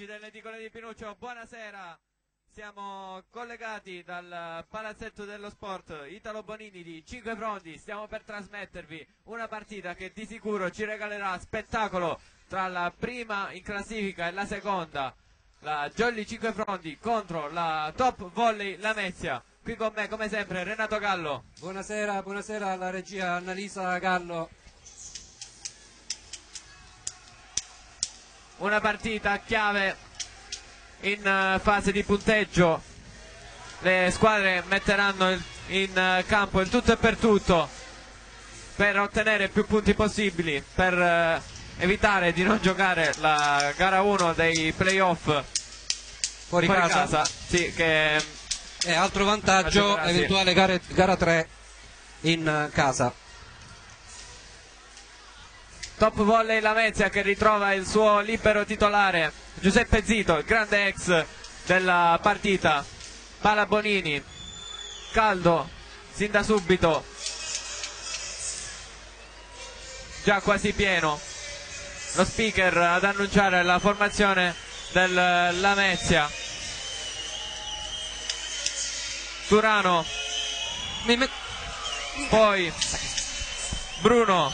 amici dell'Edicola di Pinuccio, buonasera. Siamo collegati dal Palazzetto dello Sport Italo Bonini di Cinque Fronti. Stiamo per trasmettervi una partita che di sicuro ci regalerà spettacolo tra la prima in classifica e la seconda, la Jolly Cinque Fronti contro la Top Volley Lamezia. Qui con me come sempre Renato Gallo. Buonasera, buonasera alla regia Annalisa Gallo. Una partita chiave in fase di punteggio. Le squadre metteranno in campo il tutto e per tutto per ottenere più punti possibili, per evitare di non giocare la gara 1 dei playoff Fuori casa. Sì, che e altro vantaggio, eventuale gara 3 in casa. Top Volley Lamezia che ritrova il suo libero titolare Giuseppe Zito, il grande ex della partita. Pala Bonini, caldo sin da subito, già quasi pieno lo speaker ad annunciare la formazione del Lamezia. Turano, poi Bruno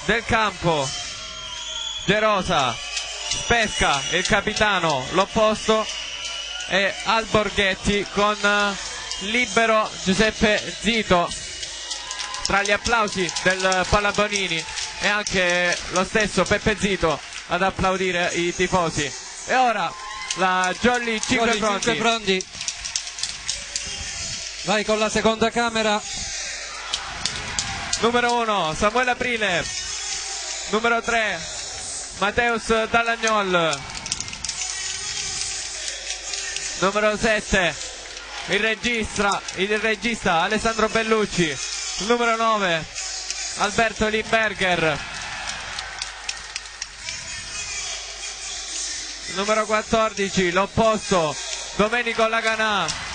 Del Campo, Gerosa, Pesca, il capitano, l'opposto, e Alborghetti con libero Giuseppe Zito. Tra gli applausi del Palabonini e anche lo stesso Peppe Zito ad applaudire i tifosi. E ora la Jolly Cinque Fronti. Vai con la seconda camera. Numero 1 Samuele Aprile, numero 3 Mateus Dallagnol, numero 7 il regista Alessandro Bellucci, numero 9 Alberto Limberger, numero 14 l'opposto Domenico Laganà.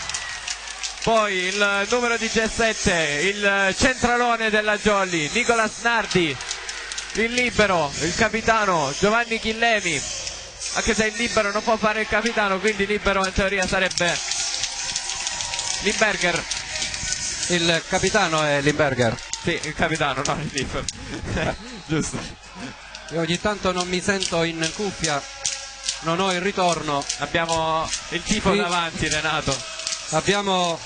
Poi il numero 17, il centralone della Jolly, Nicolas Nardi. Il libero, il capitano Giovanni Chillemi, anche se il libero non può fare il capitano, quindi libero in teoria sarebbe Limberger. Il capitano è Limberger. Sì, il capitano, no il libero. Giusto. Io ogni tanto non mi sento in cuffia, non ho il ritorno. Abbiamo il tifo Qui davanti, Renato. Abbiamo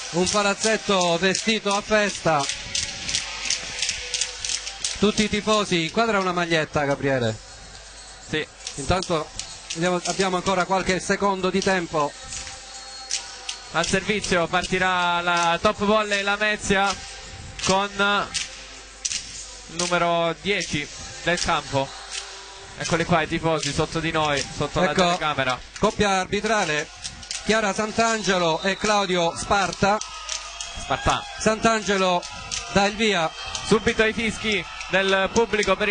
un palazzetto vestito a festa, tutti i tifosi. Inquadra una maglietta, Gabriele. Sì. Intanto abbiamo ancora qualche secondo di tempo. Al servizio partirà la Top Volley Lamezia con il numero 10 del campo. Eccoli qua i tifosi sotto di noi, sotto la telecamera. Coppia arbitrale Chiara Sant'Angelo e Claudio Sparta. Sant'Angelo dà il via. Subito i fischi del pubblico per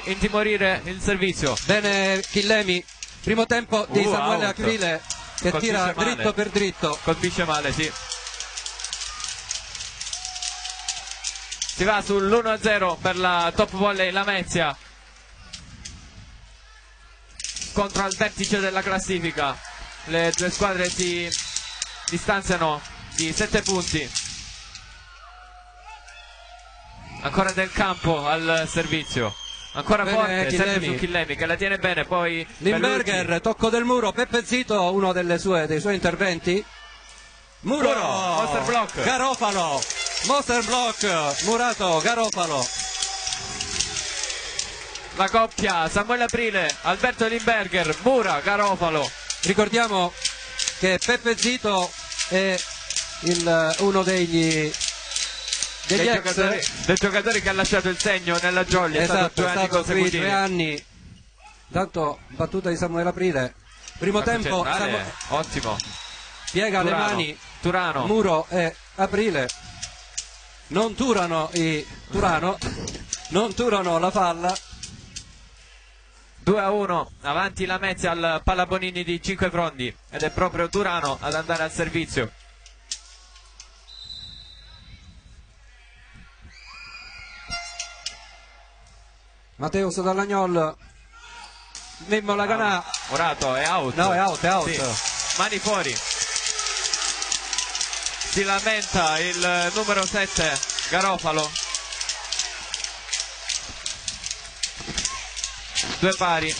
intimorire il servizio. Bene Chillemi, primo tempo di Samuele Aprile che colpisce tira male. Dritto per dritto. Colpisce male, sì. Si va sull'1-0 per la Top Volley Lamezia contro al vertice della classifica. Le due squadre si distanziano di 7 punti. Ancora Del Campo al servizio, ancora bene, forte, sempre su Chillemi che la tiene bene, poi Limberger, Bellucci. Tocco del muro, Peppe Zito, uno dei suoi interventi. Muro, Monster Block, Garofalo, Monster Block, Murato, Garofalo. La coppia Samuele Aprile, Alberto Limberger, Mura, Garofalo. Ricordiamo che Peppe Zito è uno dei giocatori che ha lasciato il segno nella Jolly. Esatto, è stato qui 3 anni. Tanto battuta di Samuele Aprile. Primo tempo ottimo. Piega Turano, le mani Turano. Muro e Aprile non turano non turano la palla. 2-1 avanti Lamezia al Palabonini di Cinque Fronti ed è proprio Turano ad andare al servizio. Mateus Dallagnol, Mimmo Laganà Murato è out. No, è out. Sì. Mani fuori. Si lamenta il numero 7 Garofalo. 2 pari.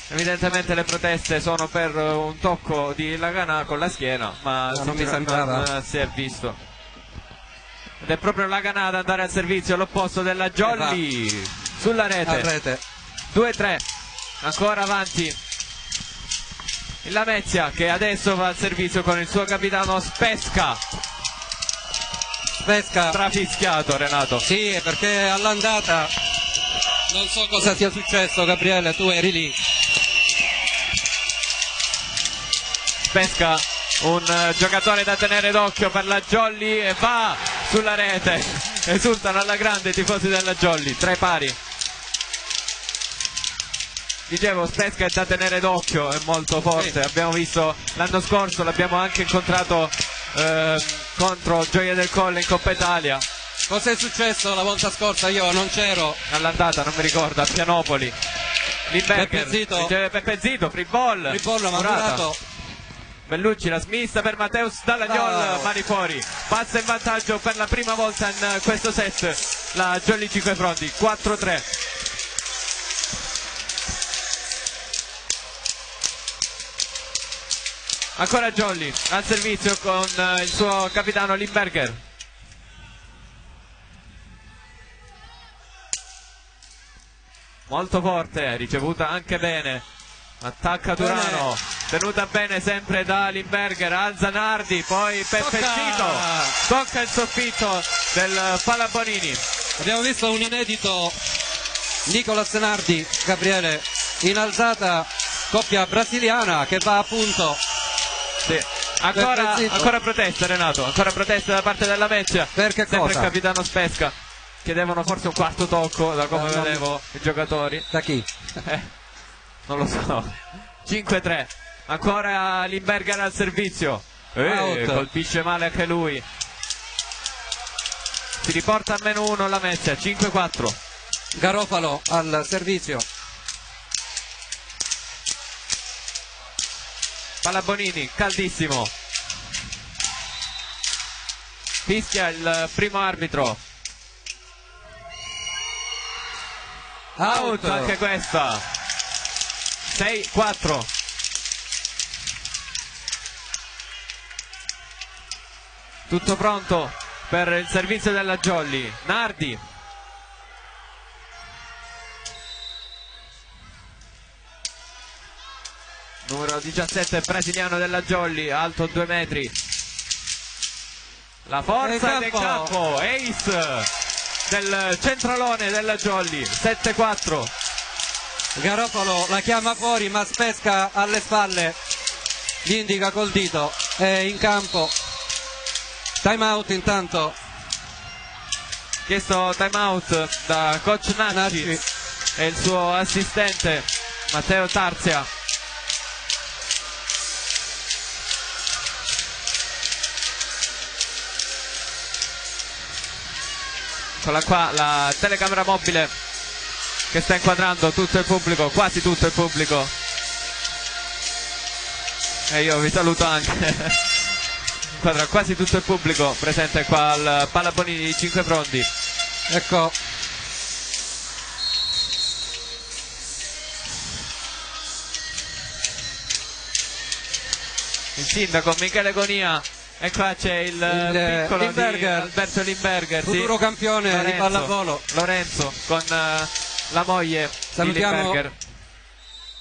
Evidentemente le proteste sono per un tocco di Lagana con la schiena, ma non mi sembrava. Non si è visto. Ed è proprio Lagana ad andare al servizio all'opposto della Jolly sulla rete. A rete. 2-3. Ancora avanti il Lamezia, che adesso va al servizio con il suo capitano Spesca. Trafischiato, Renato. Sì, perché all'andata non so cosa sia successo, Gabriele, tu eri lì. Spesca, un giocatore da tenere d'occhio per la Jolly, e va sulla rete. Esultano alla grande i tifosi della Jolly. 3 pari. Dicevo, Spesca è da tenere d'occhio, è molto forte. Sì. Abbiamo visto l'anno scorso, l'abbiamo anche incontrato contro Gioia del Colle in Coppa Italia. Cos'è successo la volta scorsa? Io non c'ero. All'andata, non mi ricordo, a Pianopoli. Peppe Zito. Peppe Zito, free ball. Murato. Bellucci, la smissa per Mateus Dallagnol, mani fuori. Passa in vantaggio per la prima volta in questo set la Jolly Cinquefrondi, 4-3. Ancora Jolly al servizio con il suo capitano Limberger. Molto forte, ricevuta anche bene. Attacca Turano, tenuta bene sempre da Limberger. Alza Nardi, poi Peppe Zito. Tocca il soffitto del Palabonini. Abbiamo visto un inedito Nicolas Nardi, Gabriele, in alzata, coppia brasiliana che va a punto. Sì. Ancora protesta, Renato, ancora protesta da parte della Meccia. Perché sempre cosa? Il capitano Spesca. Chiedevano forse un quarto tocco, da come vedevo i giocatori. Da chi? Non lo so. 5-3. Ancora Limberger al servizio. Colpisce male anche lui. Si riporta a -1 la Meccia. 5-4. Garofalo al servizio. Palabonini, caldissimo. Fischia il primo arbitro. Out anche questa. 6-4. Tutto pronto per il servizio della Jolly. Nardi. Numero 17 brasiliano della Jolly, alto 2 metri. La forza del campo. Ace del centralone della Jolly. 7-4. Garofalo la chiama fuori, ma Spesca alle spalle gli indica col dito. È in campo. Time out intanto. Chiesto time out da coach Nacci e il suo assistente Matteo Tarzia. Eccola qua la telecamera mobile che sta inquadrando tutto il pubblico, quasi tutto il pubblico. E io vi saluto anche. Inquadra quasi tutto il pubblico presente qua al Palabonini di Cinquefrondi. Ecco. Il sindaco Michele Gonia. E qua c'è il piccolo Limberger, Alberto Limberger, futuro sì. campione Lorenzo, di pallavolo. Lorenzo con la moglie Salutiamo di Limberger.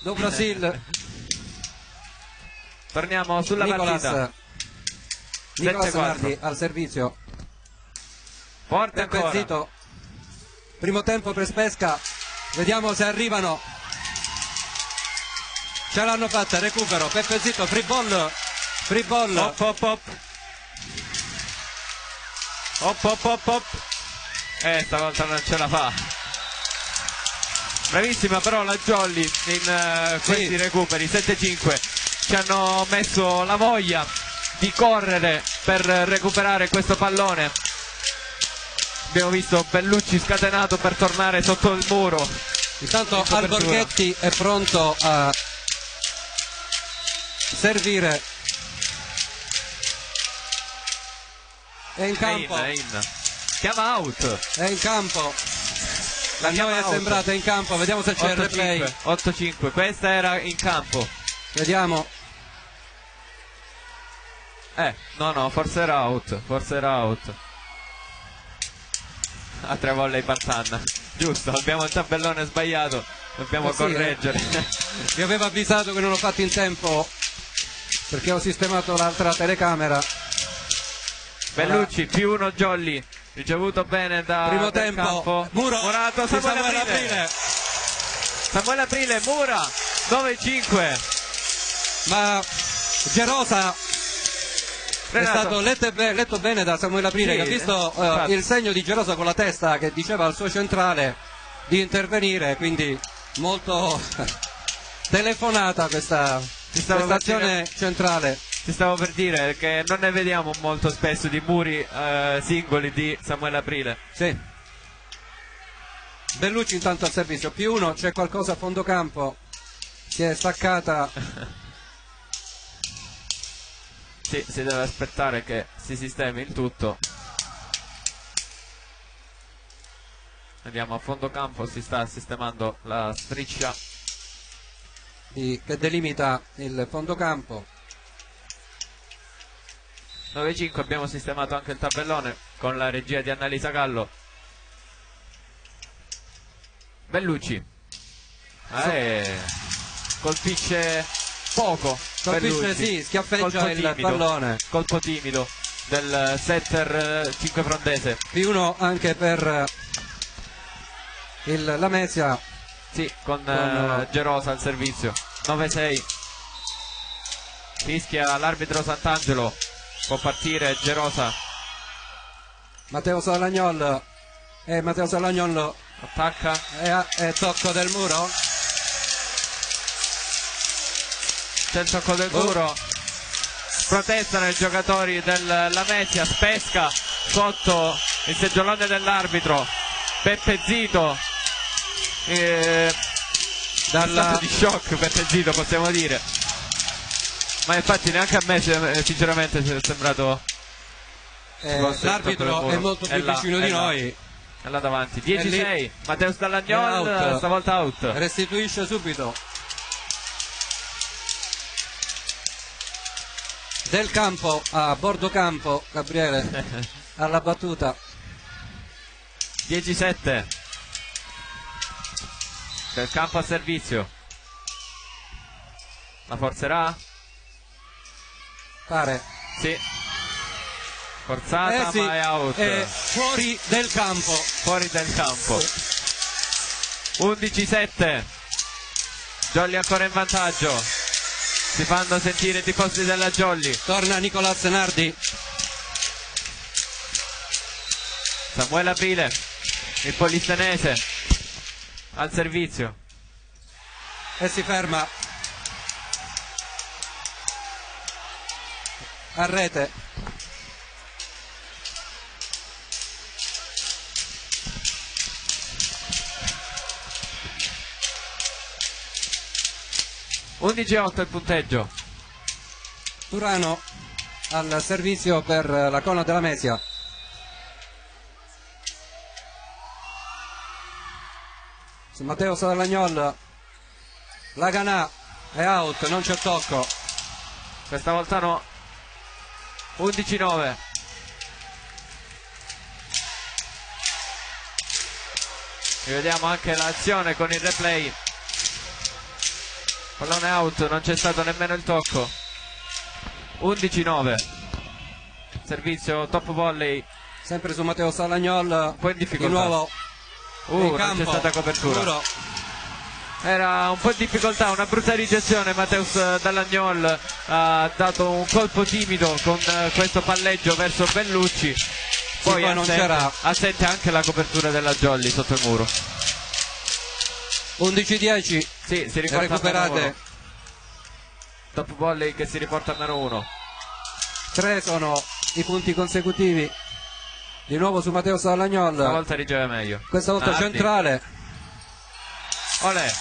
Do Brasil. Torniamo sulla partita. Nicolas Nardi al servizio. Forte ancora. Zito. Primo tempo per Spesca. Vediamo se arrivano. Ce l'hanno fatta, recupero. Peppe Zito, free ball. Free ball. Hop hop hop. Hop hop hop hop. Stavolta non ce la fa. Bravissima però la Jolly in questi recuperi. 7-5. Ci hanno messo la voglia di correre per recuperare questo pallone. Abbiamo visto Bellucci scatenato per tornare sotto il muro. Intanto Alborghetti è pronto a servire. È in campo. È in. Chiama out. È in campo. La chiama è out. sembrata in campo, vediamo se c'è il replay. 8-5, questa era in campo. Vediamo. No, forse era out. A 3 volley Pantanna. Giusto, abbiamo il tabellone sbagliato. Dobbiamo correggere. Vi avevo avvisato che non l'ho fatto in tempo perché ho sistemato l'altra telecamera. Bellucci, più 1 Jolly. Ricevuto bene da primo tempo. campo. Murato, Samuele Aprile. Samuele Aprile, Mura. 9-5. Ma Gerosa Renato. è stato letto bene da Samuele Aprile, Sì, che ha visto il segno di Gerosa con la testa che diceva al suo centrale di intervenire, quindi molto telefonata questa azione centrale. Ti stavo per dire che non ne vediamo molto spesso di muri singoli di Samuele Aprile. Sì. Bellucci intanto al servizio, più 1, c'è qualcosa a fondo campo, si è staccata. Sì, si deve aspettare che si sistemi il tutto. Andiamo a fondo campo, si sta sistemando la striscia che delimita il fondo campo. 9-5, abbiamo sistemato anche il tabellone con la regia di Annalisa Gallo. Bellucci colpisce poco. Colpisce, sì, schiaffeggia il pallone. Colpo timido del setter 5 frondese. Più 1 anche per la Mesia. Sì, con Gerosa al servizio. 9-6. Fischia l'arbitro Sant'Angelo. Può partire Gerosa. Matteo Salagnol. Matteo Salagnol attacca. È tocco del muro. C'è il tocco del muro. Protestano i giocatori della Mesia. Spesca sotto il seggiolone dell'arbitro. Peppe Zito. Stato di shock Peppe Zito, possiamo dire. Ma infatti neanche a me sinceramente è sembrato. L'arbitro è molto più vicino di noi. È là davanti. 10-6. Matteus Dallagnol stavolta out. Restituisce subito. Del campo a bordo campo, Gabriele alla battuta. 10-7. Del campo a servizio. La forzerà? Pare. Sì. Forzata sì, ma è out. È fuori del campo. Fuori del campo. 11-7. Jolly ancora in vantaggio. Si fanno sentire i tifosi della Jolly. Torna Nicolas Nardi. Samuele Aprile, il polistenese, al servizio. E si ferma. A rete. (11-8) il punteggio. Turano al servizio per la Cona della Mesia. Matteo Salagnol. Laganà è out, non c'è tocco. Questa volta no. 11-9. Rivediamo anche l'azione con il replay. Pallone out, non c'è stato nemmeno il tocco. 11-9. Servizio top volley. Sempre su Matteo Salagnol. Un po' in difficoltà. Di nuovo. Non c'è stata copertura. Muro. Era un po' in difficoltà, una brutta ricezione. Matteus Dallagnol ha dato un colpo timido con questo palleggio verso Bellucci. Poi non c'era. Assente anche la copertura della Jolly sotto il muro. 11-10. Sì, si riporta recuperate. Top volley che si riporta a -1. 3 sono i punti consecutivi. Di nuovo su Matteo Salagnol. Stavolta riceve meglio. Questa volta Nardi. centrale. Olè.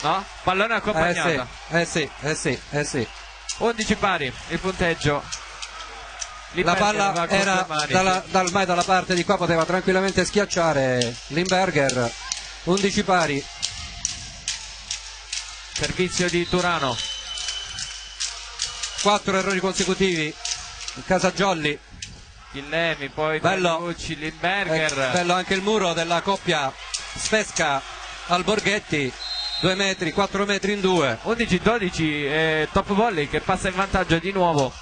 No? Pallone accompagnato. Sì. 11 pari il punteggio. La palla era ormai dalla parte di qua, poteva tranquillamente schiacciare Limberger. 11 pari. Servizio di Turano. 4 errori consecutivi in casa Jolly. Chillemi, poi bello, Lucci, Limberger. Bello anche il muro della coppia Spesca al Borghetti. 2 metri, 4 metri in 2. 11-12, top volley che passa in vantaggio di nuovo.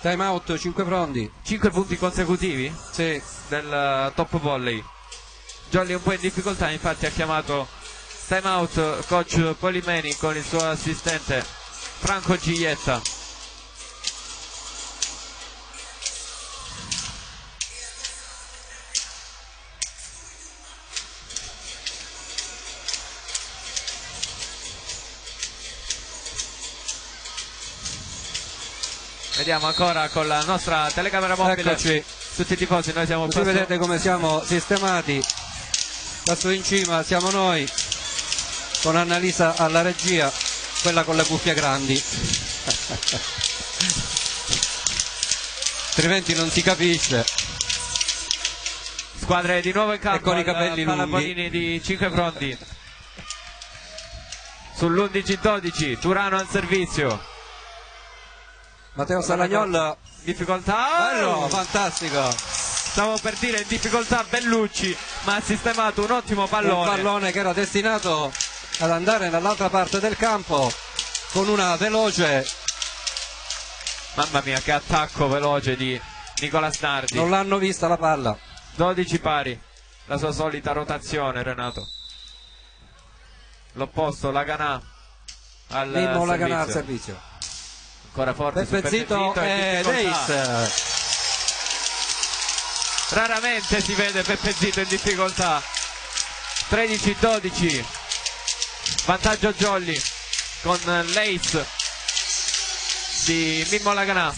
Time out, 5 frondi. 5 punti consecutivi? Sì. Del top volley. Jolly un po' in difficoltà, infatti ha chiamato time out coach Polimeni con il suo assistente Franco Giglietta. Vediamo ancora con la nostra telecamera mobile. Eccoci. Tutti i tifosi, noi siamo così vedete come siamo sistemati. Lassù in cima siamo noi, con Annalisa alla regia, quella con le cuffie grandi. Altrimenti non si capisce. Squadre di nuovo in campo, e con i capelli lunghi di 5 fronti. Sull'11-12, Turano al servizio. Matteo Salagnol, difficoltà. Bello, fantastico. Stavo per dire in difficoltà Bellucci, ma ha sistemato un ottimo pallone. Un pallone che era destinato ad andare dall'altra parte del campo con una veloce. Mamma mia, che attacco veloce di Nicolas Nardi. Non l'hanno vista la palla. 12 pari, la sua solita rotazione, Renato. L'opposto, Laganà al Mimmo Laganà al servizio. servizio. Ancora forte Peppe Zito e Reis. Raramente si vede Peppe Zito in difficoltà. 13-12, vantaggio Jolly con l'ace di Mimmo Laganà.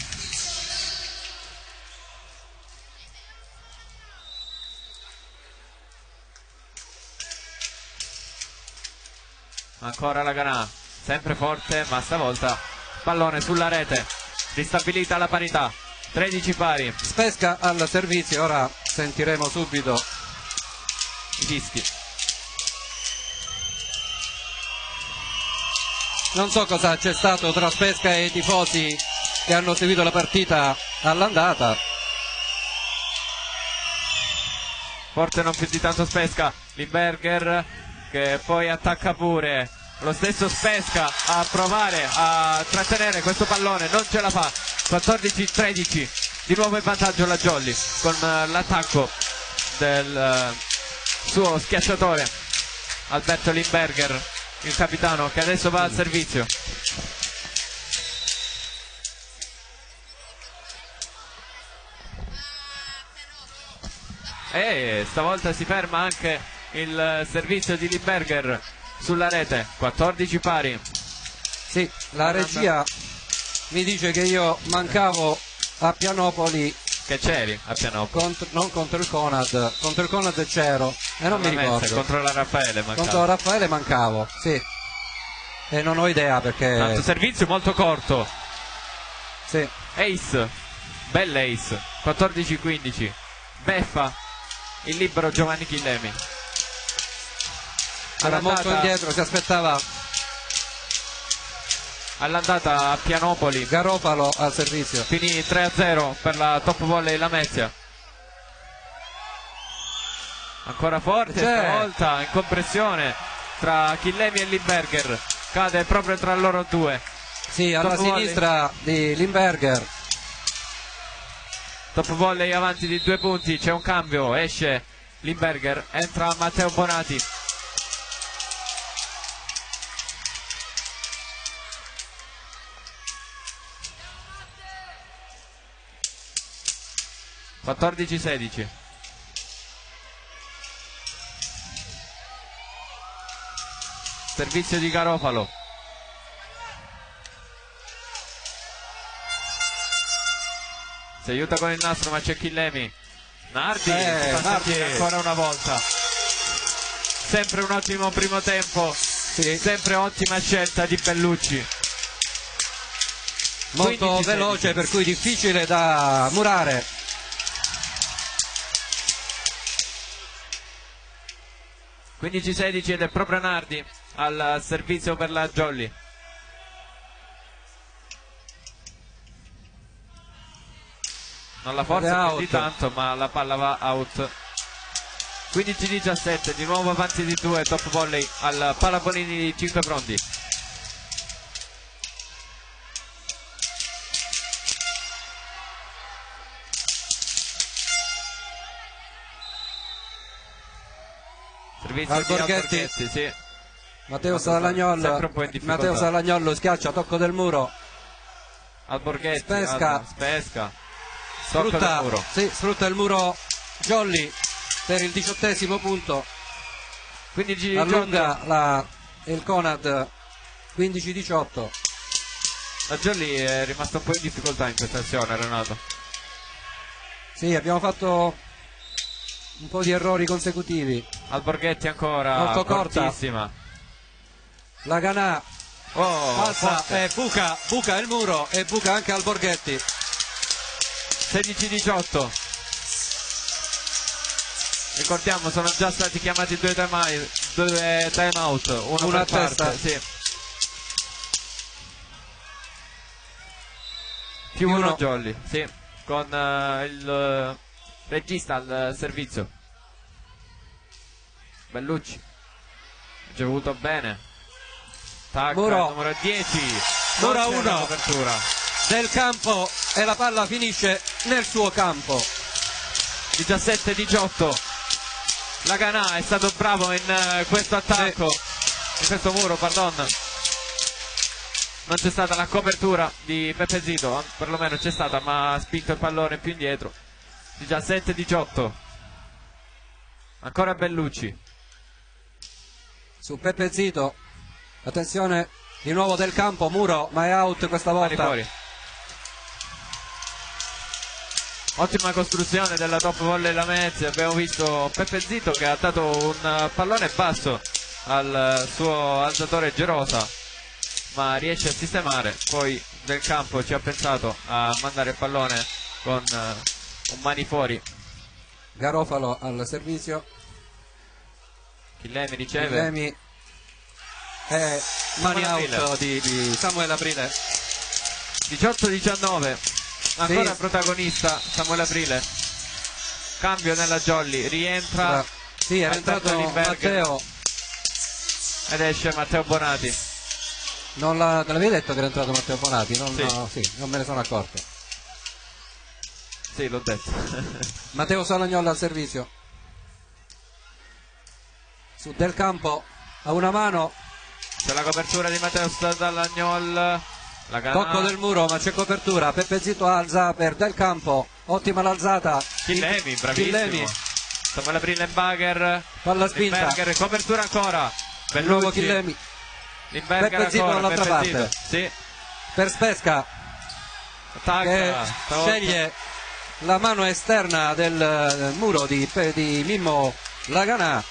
Ancora Laganà, sempre forte, ma stavolta pallone sulla rete, ristabilita la parità. 13 pari. Spesca al servizio, ora sentiremo subito i fischi. Non so cosa c'è stato tra Spesca e i tifosi che hanno seguito la partita all'andata. Forte non più di tanto Spesca, Limberger che poi attacca pure. Lo stesso Spesca a provare a trattenere questo pallone, non ce la fa. 14-13, di nuovo in vantaggio la Jolly con l'attacco del suo schiacciatore Alberto Limberger, il capitano che adesso va al servizio. E stavolta si ferma anche il servizio di Limberger sulla rete. 14 pari. Sì, la regia mi dice che io mancavo a Pianopoli. Che c'eri a Pianopoli? Non contro il Conad c'ero e non mi ricordo. Contro la Raffaele mancavo. Contro la Raffaele mancavo, sì. E non ho idea perché. Tanto servizio molto corto. Sì. Ace, bella Ace. 14-15. Beffa il libero Giovanni Chillemi. Era molto indietro, si aspettava. All'andata a Pianopoli Garopalo al servizio. Finì 3-0 per la top volley Lamezia. Ancora forte stavolta in compressione tra Chillemi e Limberger. Cade proprio tra loro due. Sì, alla sinistra di Limberger. Top volley avanti di 2 punti. C'è un cambio, esce Limberger, entra Matteo Bonati. (14-16). Servizio di Garofalo. Si aiuta con il nastro ma c'è Chillemi. Nardi Nardi ancora una volta. Sempre un ottimo primo tempo Sì. Sempre ottima scelta di Bellucci. Molto 15-16. veloce, per cui difficile da murare. (15-16) ed è proprio Nardi al servizio per la Jolly. Non la forza più di tanto, ma la palla va out. 15-17, di nuovo avanti di 2, top volley al Palabonini di 5 pronti. Servizio di Alborghetti, sì. Matteo Salagnolo schiaccia, tocco del muro. Alborghetti, Spesca. Sfrutta il muro. Sì, sfrutta il muro Jolly per il 18° punto. 15-18. Allunga il Conad. 15-18. La Jolly è rimasta un po' in difficoltà in questa azione, Renato. Sì, abbiamo fatto un po' di errori consecutivi. Alborghetti ancora molto corta. Cortissima. La Ganà passa forte. e buca il muro e buca anche Alborghetti. 16-18. Ricordiamo, sono già stati chiamati due time out, uno una per testa. parte, sì. Più uno Jolly, sì, con il regista al servizio. Bellucci, ricevuto bene. Tacca, Muro. numero 10. Muro 1 copertura del campo e la palla finisce nel suo campo. 17-18. La Ganà è stato bravo in questo attacco, in questo muro, pardon. Non c'è stata la copertura di Peppe Zito, perlomeno c'è stata, ma ha spinto il pallone più indietro. 17-18. Ancora Bellucci. Su Peppe Zito, attenzione, di nuovo del campo, muro, ma è out questa volta. Fuori. Ottima costruzione della top volley Lamezia. Abbiamo visto Peppe Zito che ha dato un pallone basso al suo alzatore Gerosa, ma riesce a sistemare. Poi del campo ci ha pensato a mandare il pallone con un mani fuori. Garofalo al servizio. Chillemi riceve. Chillemi e mani out di Samuele Aprile. 18-19. Ancora sì. Protagonista Samuele Aprile. Cambio nella Jolly. Rientra. Sì, era entrato Matteo. Ed esce Matteo Bonati. Non l'avevi detto che era entrato Matteo Bonati? Non, sì. No, sì, non me ne sono accorto. Sì, l'ho detto. Matteo Salagnolo al servizio. Su del campo a una mano. C'è la copertura di Matteo Salagnol. Tocco del muro, ma c'è copertura. Peppe Zito alza per del campo. Ottima l'alzata. Chillemi, bravissimo. Chillemi. Samuele Brillenbacher. Palla spinta. Limberger, copertura ancora. Nuovo Chillemi. Limberger Peppe Zito ancora, dall'altra parte. Sì. Per Spesca. Che sceglie la mano esterna del muro di Mimmo Laganà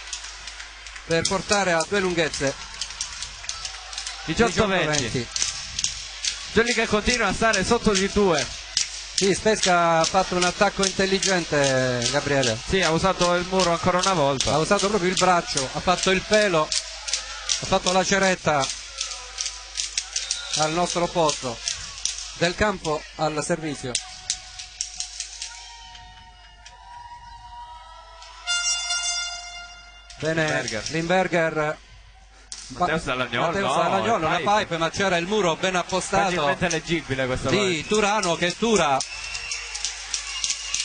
per portare a due lunghezze. 18-20. Jolly che continua a stare sotto di 2. Sì, Spesca ha fatto un attacco intelligente, Gabriele. Sì, ha usato il muro ancora una volta. Ha usato proprio il braccio, ha fatto il pelo, ha fatto la ceretta al nostro posto. Del campo al servizio. Bene, Limberger. Matteo Salagnolo, una pipe, ma c'era il muro ben appostato. Facilmente leggibile questo. Sì, Turano che tura.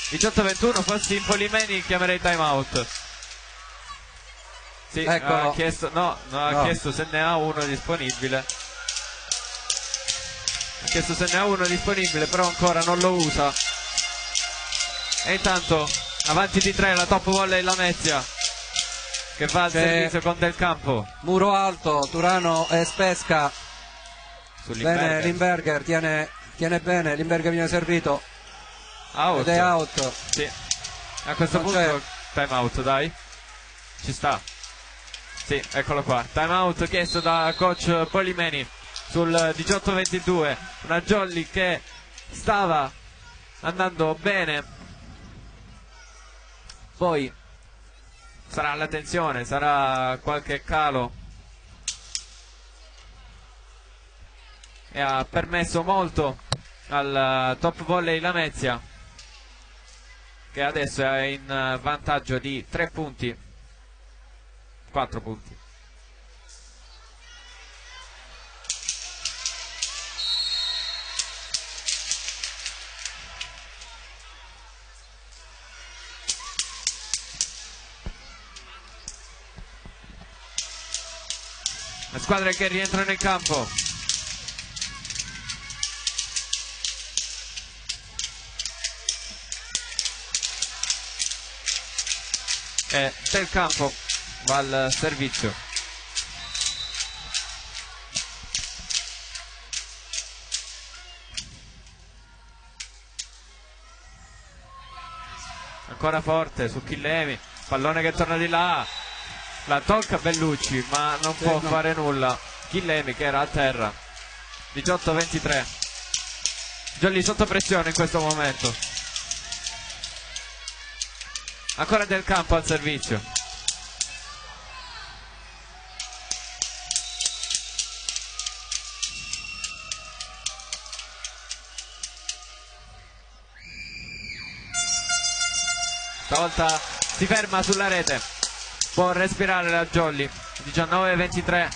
18-21, fossi in Polimeni chiamerei time out. Sì, ha chiesto, ha chiesto se ne ha uno disponibile. Ha chiesto se ne ha uno disponibile, però ancora non lo usa. E intanto avanti di 3 la top volley Lamezia, che va al servizio con del campo. Muro alto, Turano e Spesca. Bene, Limberger tiene bene, Limberger viene servito. Out. Ed è out. Sì. A questo punto time out, dai. Ci sta. Sì, eccolo qua. Time out chiesto da coach Polimeni sul 18-22. Una Jolly che stava andando bene. Poi sarà la tensione, sarà qualche calo. E ha permesso molto al Top Volley Lamezia, che adesso è in vantaggio di 3 punti, 4 punti. Le squadre che rientrano in campo. E del campo va al servizio. Ancora forte su Chillemi, pallone che torna di là, la tocca Bellucci ma non può fare nulla. Chillemi che era a terra. 18-23. Jolly sotto pressione in questo momento. Ancora del campo al servizio. Stavolta si ferma sulla rete. Può respirare la Jolly. 19-23.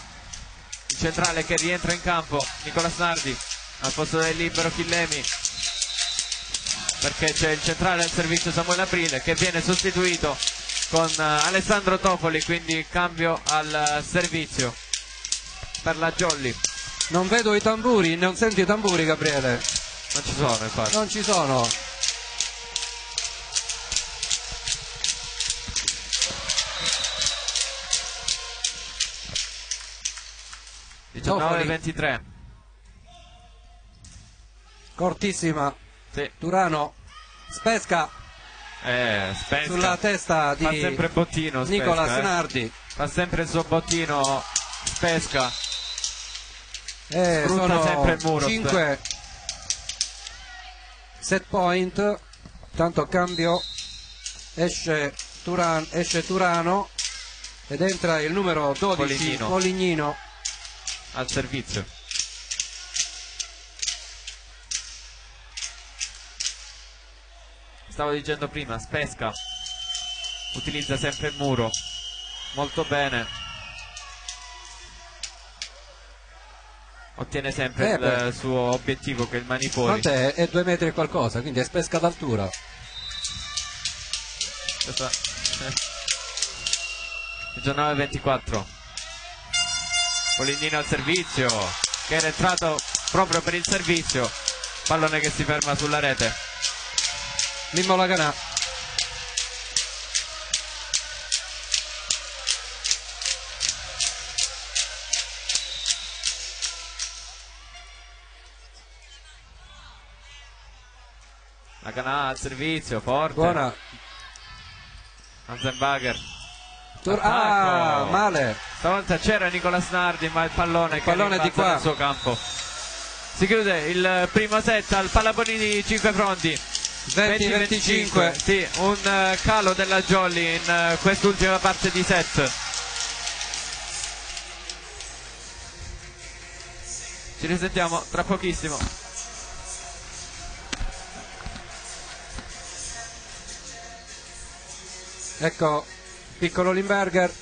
Il centrale che rientra in campo. Nicola Snardi al posto del libero Chillemi, perché c'è il centrale al servizio Samuele Aprile che viene sostituito con Alessandro Topoli, quindi cambio al servizio per la Jolly. Non vedo i tamburi, non senti i tamburi, Gabriele? Non ci sono, infatti. Non ci sono. Topoli. 19-23. Cortissima. Sì. Turano Spesca Spesca sulla testa di fa sempre bottino Nicola Spesca, Snardi. fa sempre il suo bottino Spesca. Sono sempre il muro. 5 set point. Tanto cambio, esce Turano ed entra il numero 12 Polignino al servizio. Stavo dicendo prima, Spesca utilizza sempre il muro molto bene, ottiene sempre il suo obiettivo che è il mani fuori. Quant'è? È 2 metri e qualcosa, quindi è Spesca d'altura. 19-24. Polignino al servizio, che era entrato proprio per il servizio. Pallone che si ferma sulla rete. Mimmo Laganà. Laganà al servizio, forte. Buona. Hansenbacher. Male. Stavolta c'era Nicola Snardi, ma il pallone che è di qua nel suo campo. Si chiude il primo set al Pallabonini 5 fronti. 20-25. Sì, un calo della Jolly in quest'ultima parte di set. Ci risentiamo tra pochissimo. Ecco, piccolo Limberger.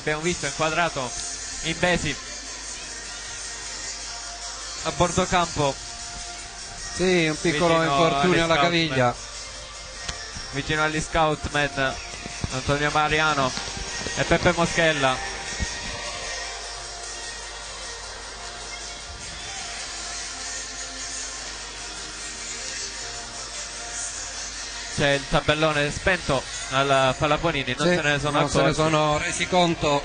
abbiamo visto inquadrato in Besi a bordo campo. Sì, un piccolo infortunio alla caviglia. Vicino agli scoutman Antonio Mariano e Peppe Moschella. C'è il tabellone spento al Palaponini, non sì, se ne sono non accorti. se ne sono resi conto.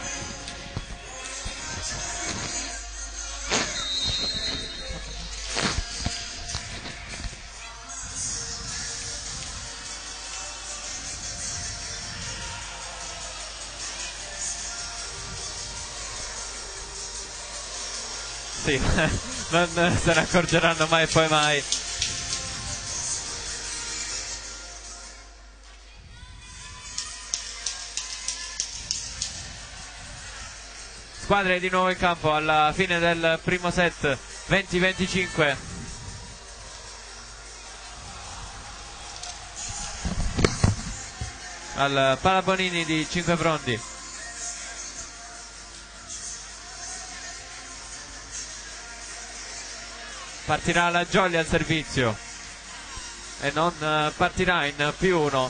Sì, non se ne accorgeranno mai e poi mai. Squadre di nuovo in campo alla fine del primo set, 20-25. Al Palaponini di Cinque Frondi. Partirà la Jolly al servizio e non partirà in P1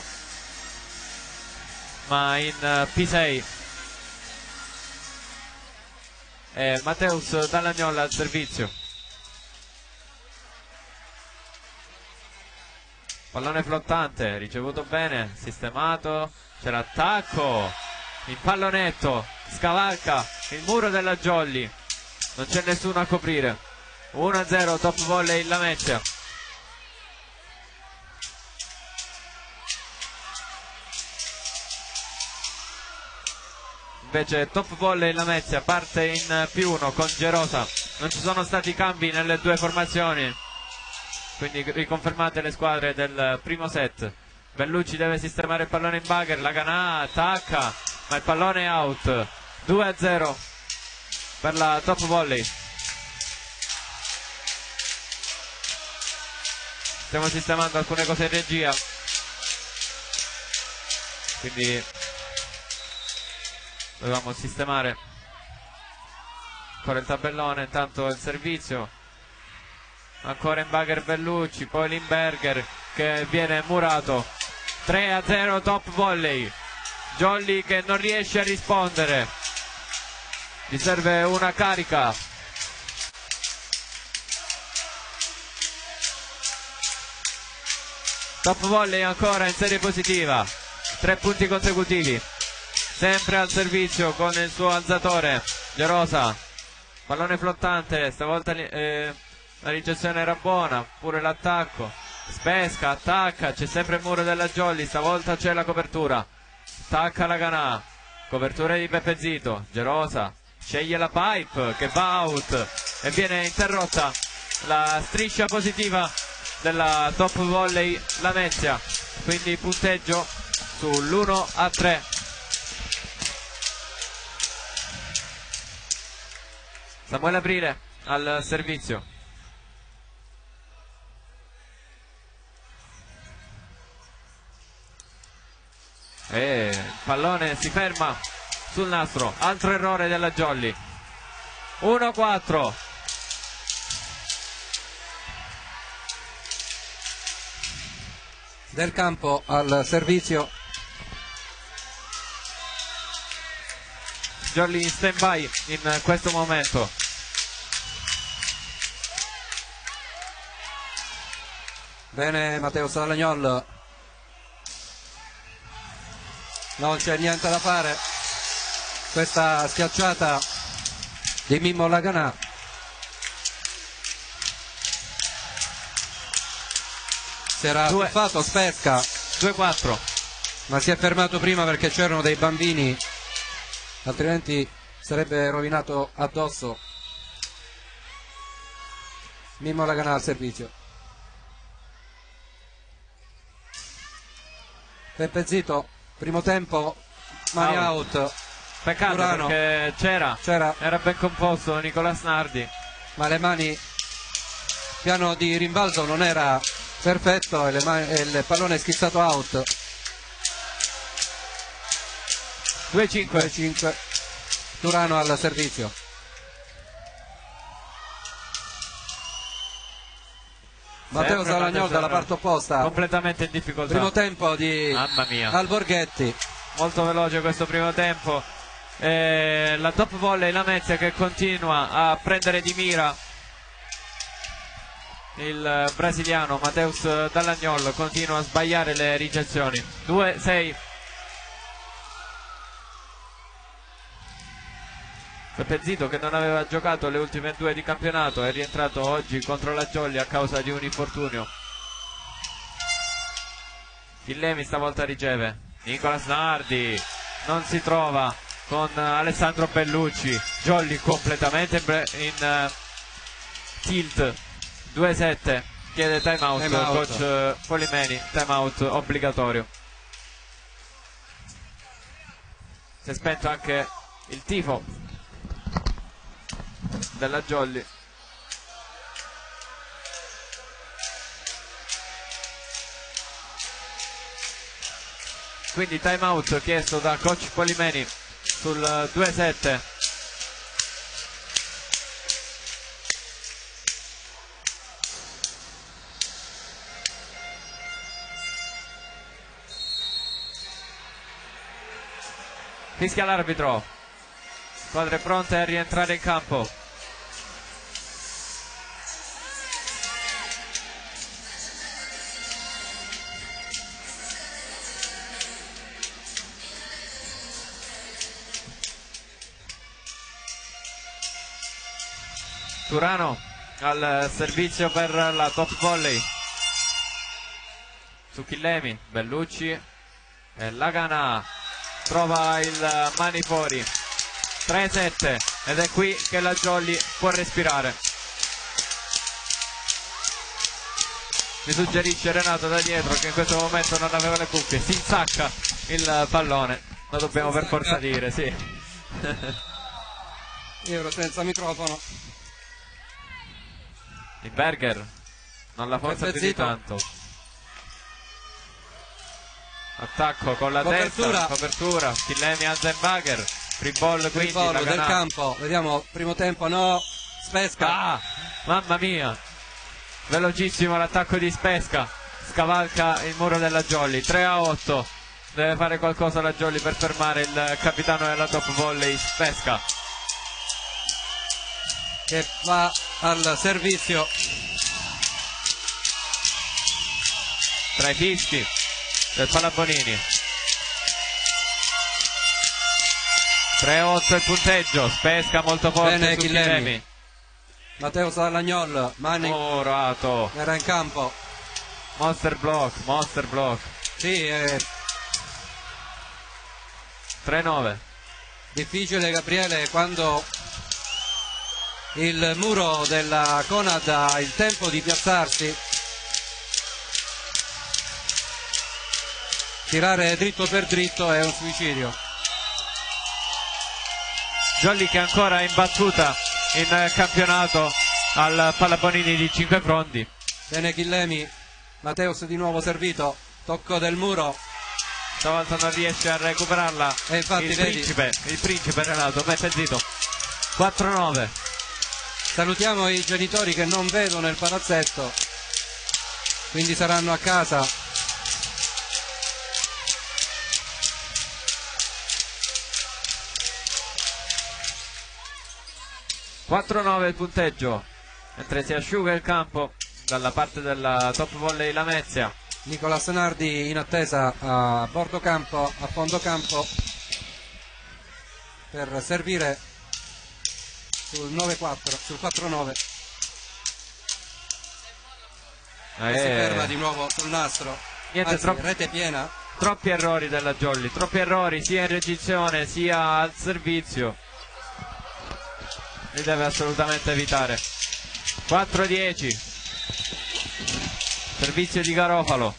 ma in P6. E Matteus Dallagnola al servizio. Pallone flottante, ricevuto bene, sistemato, c'è l'attacco, il pallonetto, scavalca il muro della Jolly, non c'è nessuno a coprire. 1-0 top volley Lamezia. Invece top volley Lamezia parte in P1 con Gerosa. Non ci sono stati cambi nelle due formazioni, quindi riconfermate le squadre del primo set. Bellucci deve sistemare il pallone in bugger, la Ganà attacca ma il pallone è out. 2-0 per la top volley. Stiamo sistemando alcune cose in regia, quindi dovevamo sistemare ancora il tabellone. Intanto il servizio, ancora in bugger Bellucci, poi Limberger che viene murato. 3-0 top volley. Jolly che non riesce a rispondere, gli serve una carica. Top volley ancora in serie positiva, 3 punti consecutivi, sempre al servizio con il suo alzatore Gerosa. Pallone flottante, stavolta la ricezione era buona, pure l'attacco. Spesca, attacca, c'è sempre il muro della Jolly, stavolta c'è la copertura. Attacca la Ganà, copertura di Peppe Zito. Gerosa sceglie la pipe che va out e viene interrotta la striscia positiva della top volley Lamezia, quindi punteggio sull'1-3. Samuele Aprile al servizio. E il pallone si ferma sul nastro, altro errore della Jolly. 1-4. Del Campo al servizio. Jolly in stand by in questo momento. Bene Matteo Salagnol, non c'è niente da fare, questa schiacciata di Mimmo Laganà. Si era fatto Spesca 2-4, ma si è fermato prima perché c'erano dei bambini, altrimenti sarebbe rovinato addosso. Mimmo Laganà al servizio. Peppe Zito, primo tempo, mani out. Peccato Urano. perché c'era, era ben composto Nicolas Nardi, ma le mani, piano di rimbalzo non era perfetto e il pallone è schizzato out. 2-5. Turano al servizio. Matteo Salagnol dalla parte opposta, completamente in difficoltà. Primo tempo di Mamma mia, Alborghetti. Molto veloce questo primo tempo. La top volley Lamezia che continua a prendere di mira il brasiliano Mateus Dall'Agnol, continua a sbagliare le ricezioni. 2-6. Peppe Zito, che non aveva giocato le ultime due di campionato, è rientrato oggi contro la Jolly a causa di un infortunio. Chillemi stavolta riceve, Nicolas Nardi non si trova con Alessandro Bellucci. Jolly completamente in tilt. 2-7, chiede time out, coach Polimeni, time out obbligatorio. Si è spento anche il tifo della Jolly. Quindi time out chiesto da coach Polimeni sul 2-7. Fischia l'arbitro, squadre pronte a rientrare in campo. Turano al servizio per la top volley su Chillemi, Bellucci e Lagana trova il mani fuori. 3-7 ed è qui che la Jolly può respirare. Mi suggerisce Renato da dietro, che in questo momento non aveva le cuffie, si insacca il pallone, lo dobbiamo per forza dire, sì. Io ero senza microfono. Il Berger non la forza più di tanto. Attacco con la testa, copertura, Chillemi Hansenbacher, free ball quindi del campo, vediamo, primo tempo no, Spesca. Mamma mia, velocissimo l'attacco di Spesca, scavalca il muro della Jolly. 3-8, deve fare qualcosa la Jolly per fermare il capitano della top volley Spesca, che va al servizio. Tra i fischi del Palabonini. 3-8 il punteggio, Spesca molto forte. Bene, su Chillemi. Matteo Salagnol, Manning era in campo. Monster block. Sì, 3-9. Difficile, Gabriele, quando il muro della Conad ha il tempo di piazzarsi. Tirare dritto per dritto è un suicidio. Jolly che è ancora imbattuta in campionato al Palabonini di 5 fronti. Bene Chillemi, Mateus di nuovo servito, tocco del muro. Stavolta non riesce a recuperarla. E infatti il principe Renato, mette zitto. 4-9. Salutiamo i genitori che non vedono il palazzetto, quindi saranno a casa. Il punteggio, mentre si asciuga il campo dalla parte della top volley Lamezia. Nicolas Nardi in attesa a bordo campo, a fondo campo, per servire sul 9-4, sul 4-9. Si ferma di nuovo sul nastro. Niente, rete piena. Troppi errori della Jolly, troppi errori sia in ricezione sia al servizio. Li deve assolutamente evitare. 4-10. Servizio di Garofalo.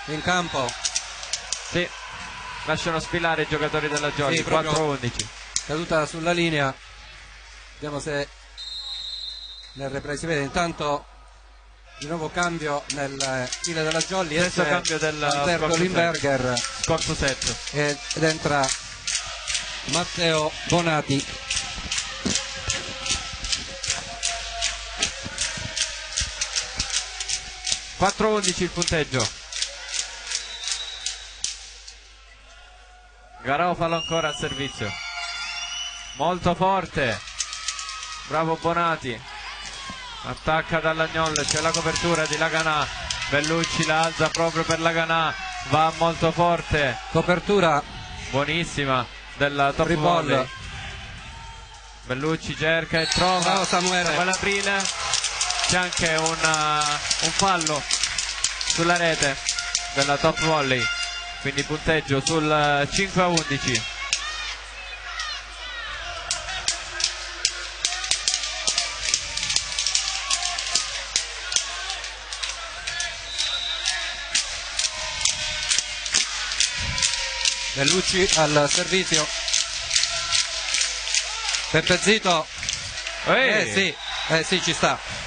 In campo. Sì, lasciano sfilare i giocatori della Jolly. Sì, 4-11. Caduta sulla linea. Vediamo se nel replay si vede. Intanto Di nuovo cambio nel file della Jolly. Stesso cambio del Alberto Limberger. Scorso set. Ed entra Matteo Bonati. (4-11) il punteggio. Garofalo ancora al servizio, molto forte, bravo Bonati, attacca dall'Agnol, c'è la copertura di Laganà, Bellucci la alza proprio per Laganà, va molto forte, Copertura buonissima della top volley. Bellucci cerca e trova Samuele Aprile. C'è anche un fallo sulla rete della top volley, quindi punteggio sul 5-11. Bellucci al servizio. Peppe Zito. Sì, ci sta.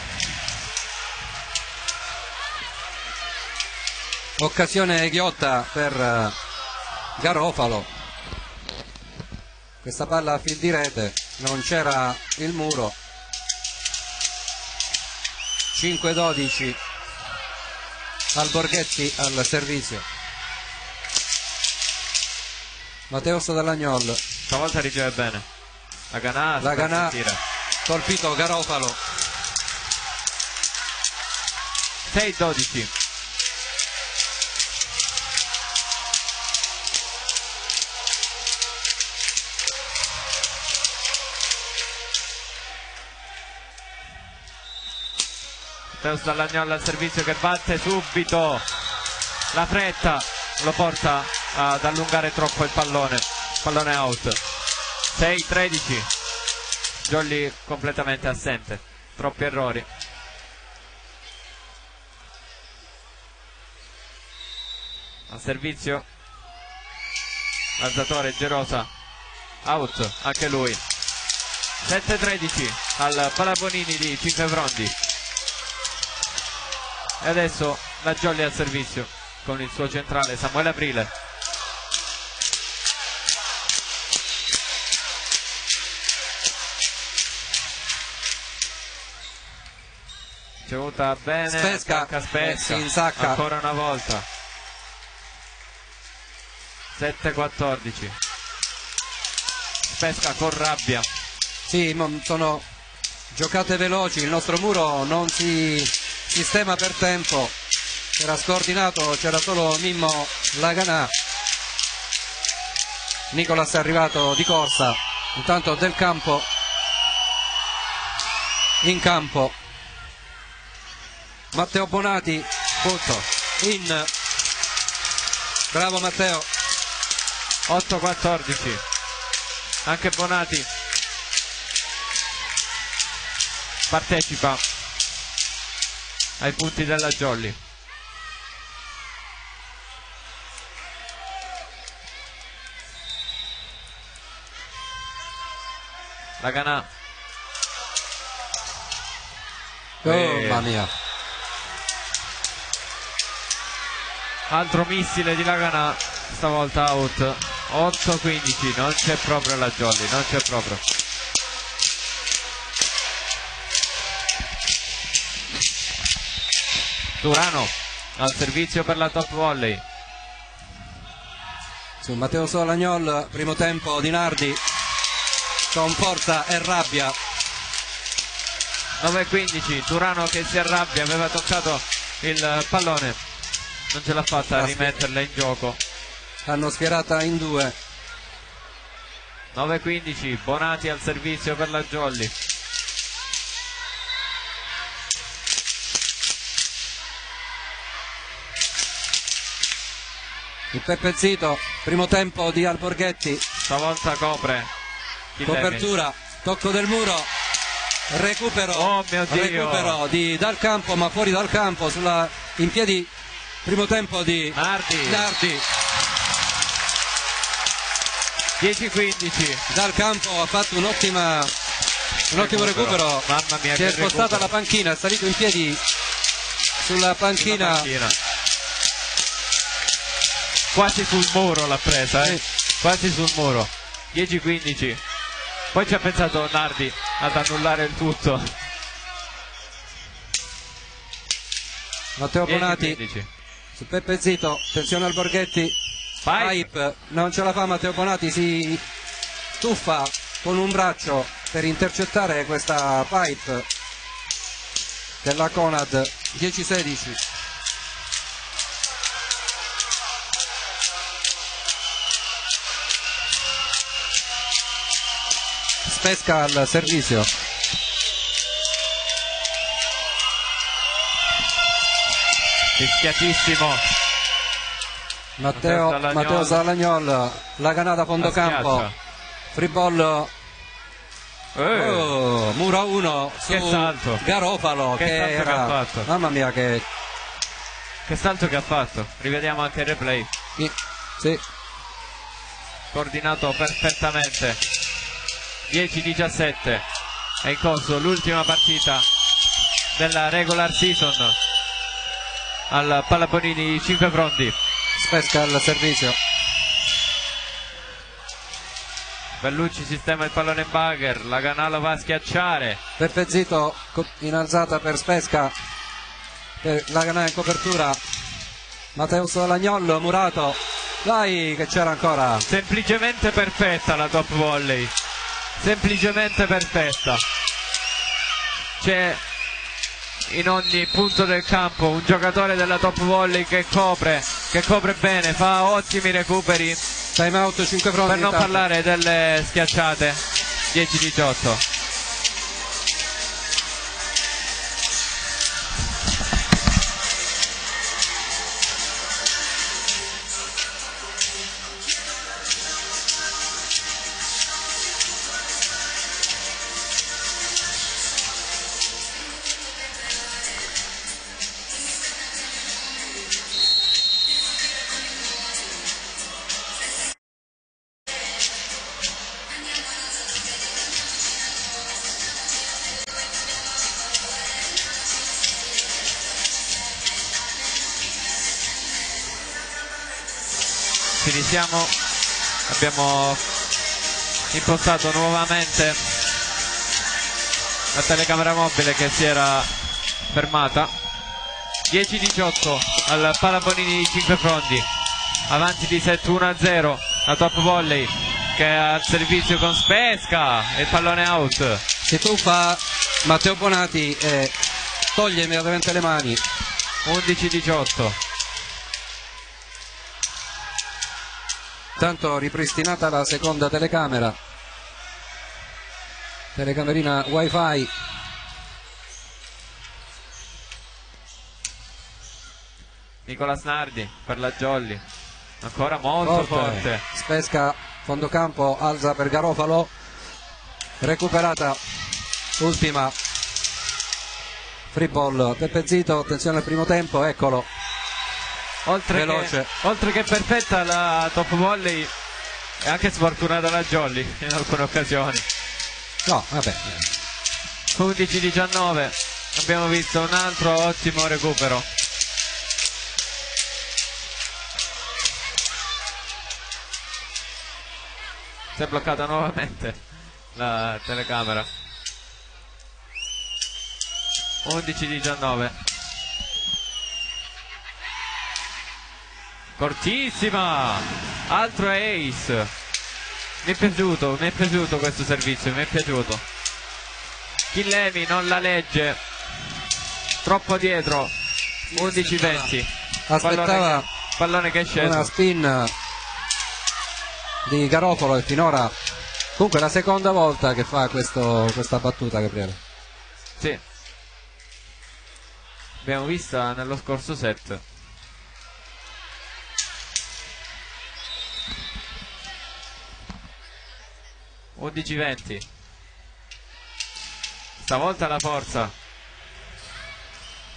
Occasione ghiotta per Garofalo. Questa palla a fil di rete, non c'era il muro. 5-12 al Borghetti al servizio. Matteo Dall'Agnol. Stavolta riceve bene. Laganà colpito Garofalo. 6-12. Matteo Dall'Agnol al servizio che batte subito, la fretta lo porta ad allungare troppo il pallone out. 6-13, Jolly completamente assente, troppi errori. Al servizio alzatore Gerosa, out anche lui. 7-13 al Palabonini di Cinquefrondi. E adesso la Jolly al servizio con il suo centrale Samuele Aprile. Ricevuta bene, Spesca si insacca ancora una volta. 7-14. Spesca con rabbia. Sì, sono giocate veloci, il nostro muro non si sistema per tempo, era scordinato, c'era solo Mimmo Laganà. Nicolas è arrivato di corsa, intanto Del Campo in campo. Matteo Bonati, punto, in, bravo Matteo. 8-14, anche Bonati partecipa ai punti della Jolly. Laganà, mamma mia, altro missile di Laganà, stavolta out. 8-15, non c'è proprio la Jolly, non c'è proprio. Turano al servizio per la top volley. Su Matteo Dall'Agnol, primo tempo di Nardi con forza e rabbia. 9-15, Turano che si arrabbia, aveva toccato il pallone, non ce l'ha fatta a rimetterla in gioco. Hanno schierata in due. 9-15, Bonati al servizio per la Jolly. Il Peppe Zito, primo tempo di Alborghetti. Stavolta copre. Copertura, tocco del muro, recupero, oh mio Dio, recupero Dal Campo, ma fuori dal campo, in piedi, primo tempo di Nardi. 10-15. Dal Campo ha fatto un ottimo recupero. Mamma mia, si è spostata la panchina, è salito in piedi sulla panchina. Quasi sul muro l'ha presa, Sì. quasi sul muro. 10-15. Poi ci ha pensato Nardi ad annullare il tutto. Matteo Bonati 10-15. su Peppe Zito, attenzione al Borghetti. Pipe, non ce la fa Matteo Bonati, si tuffa con un braccio per intercettare questa pipe della Conad. 10-16. Spesca al servizio. Fischiatissimo. Matteo Zalagnol, la canata fondo campo, free ball, muro 1 Che su salto. Garofalo Che salto che ha fatto. mamma mia che salto che ha fatto. Rivediamo anche il replay. sì, Coordinato perfettamente. 10-17. È in corso l'ultima partita della regular season al Pallabonini 5 Frondi. Spesca al servizio. Bellucci sistema il pallone in bugger, la Canalo va a schiacciare. Peppe Zito in alzata per Spesca, per la canale in copertura. Matteo Zalagnol, Murato, dai che c'era ancora. Semplicemente perfetta la top volley, semplicemente perfetta. C'è in ogni punto del campo un giocatore della top volley che copre bene, fa ottimi recuperi. Time out 5 Frondi. Per non parlare delle schiacciate. 10-18. Ci risiamo, abbiamo impostato nuovamente la telecamera mobile che si era fermata. 10-18 al Pallabonini di 5 Frondi, avanti di 7-1-0 la top volley che è al servizio con Spesca e il pallone out. Si tuffa Matteo Bonati e toglie immediatamente le mani. 11-18. Tanto ripristinata la seconda telecamera, telecamerina wifi. Nicola Snardi per la Jolly, ancora molto forte. Spesca fondo campo, alza per Garofalo, recuperata, ultima free ball. Peppe Zito, attenzione al primo tempo, eccolo. Veloce. Oltre che perfetta la top volley, è anche sfortunata la Jolly in alcune occasioni. No, vabbè. 11-19, abbiamo visto un altro ottimo recupero. Si è bloccata nuovamente la telecamera. 11-19. Cortissima, altro ace. Mi è piaciuto questo servizio, mi è piaciuto. Chillemi non la legge, troppo dietro. 11-20. Aspettava pallone che è sceso. una spin di Garofalo e finora comunque è la seconda volta che fa questa battuta, Gabriele. Sì, abbiamo vista nello scorso set. (11-20). Stavolta la forza,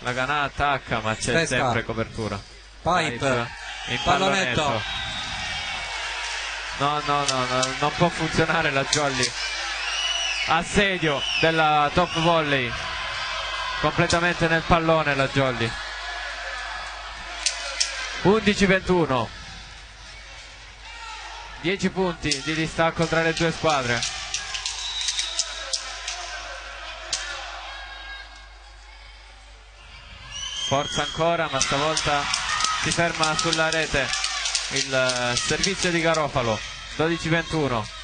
la Canà attacca ma c'è Spesca. sempre copertura. Pipe, in pallonetto. pallonetto. No, non può funzionare la Jolly. Assedio della top volley, completamente nel pallone la Jolly. 11-21. 10 punti di distacco tra le due squadre. Forza ancora, ma stavolta si ferma sulla rete il servizio di Garofalo. 12-21.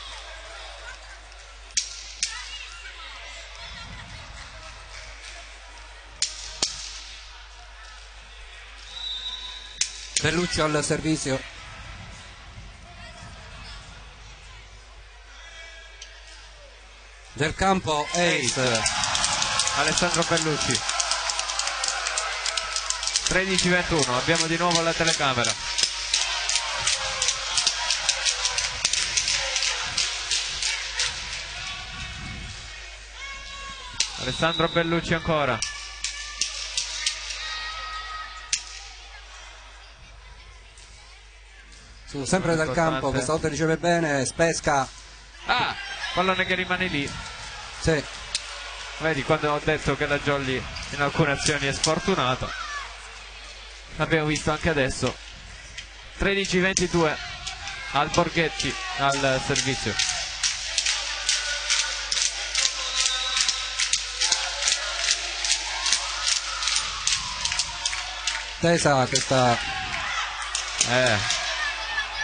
Bellucci al servizio. Del campo ace. Alessandro Bellucci. 13-21, abbiamo di nuovo la telecamera. Alessandro Bellucci ancora. Sempre dal campo, questa volta riceve bene, Spesca. Ah, pallone che rimane lì. Sì. Vedi, quando ho detto che la Jolly in alcune azioni è sfortunato, l'abbiamo visto anche adesso. 13-22 al Borghetti al servizio. Tesa questa.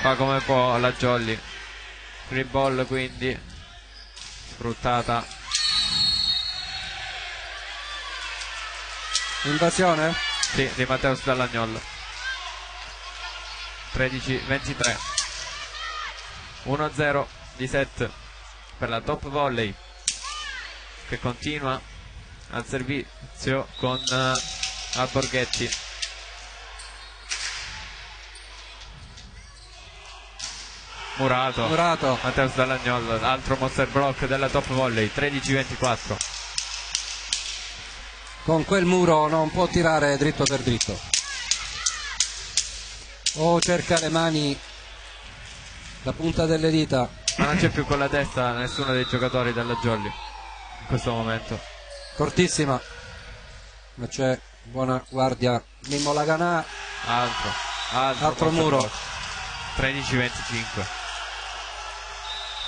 Fa come può la Jolly. Free ball quindi sfruttata. Invasione? Sì, di Matteus Dallagnol. 13-23. 1-0 di set per la Top Volley, che continua al servizio con Alborghetti. Murato. Matteus Dallagnol, altro monster block della Top Volley. 13-24. Con quel muro non può tirare dritto per dritto. O cerca le mani, la punta delle dita. Ma non c'è più con la testa nessuno dei giocatori della Jolly in questo momento. Cortissima, ma c'è buona guardia. Mimmo Laganà. Altro muro. 13-25.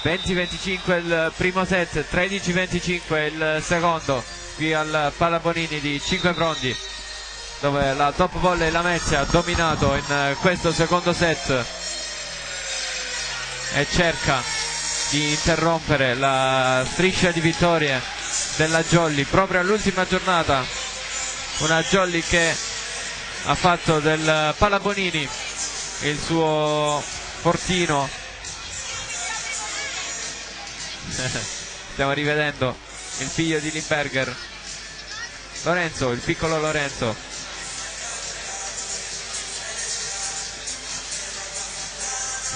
20-25 il primo set, 13-25 il secondo, qui al Palabonini di Cinque Frondi, dove la Top Volley Lamezia ha dominato in questo secondo set e cerca di interrompere la striscia di vittorie della Jolly proprio all'ultima giornata. Una Jolly che ha fatto del Palabonini il suo fortino. Stiamo rivedendo il figlio di Limberger, Lorenzo, il piccolo Lorenzo,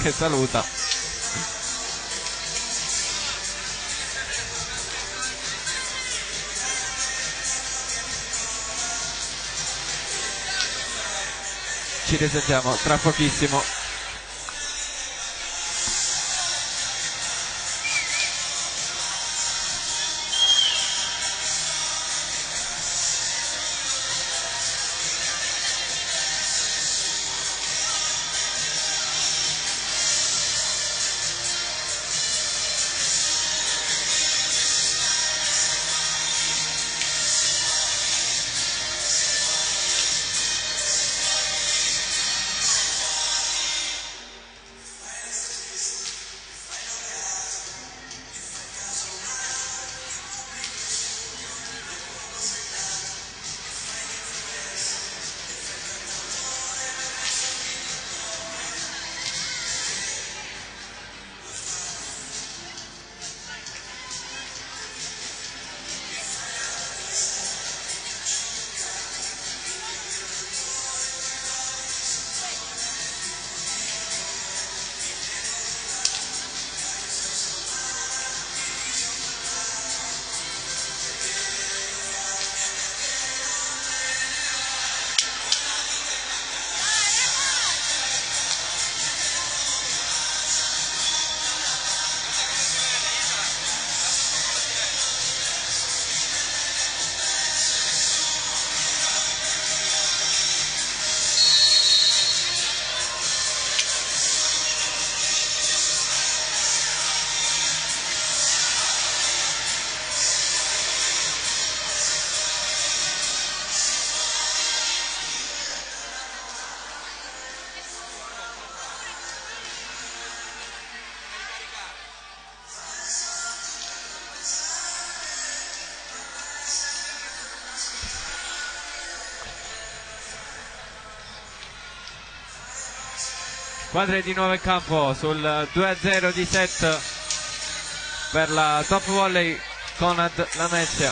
che saluta. Ci risentiamo tra pochissimo. Squadre di nuovo in campo sul 2-0 di set per la Top Volley Conad Lamezia.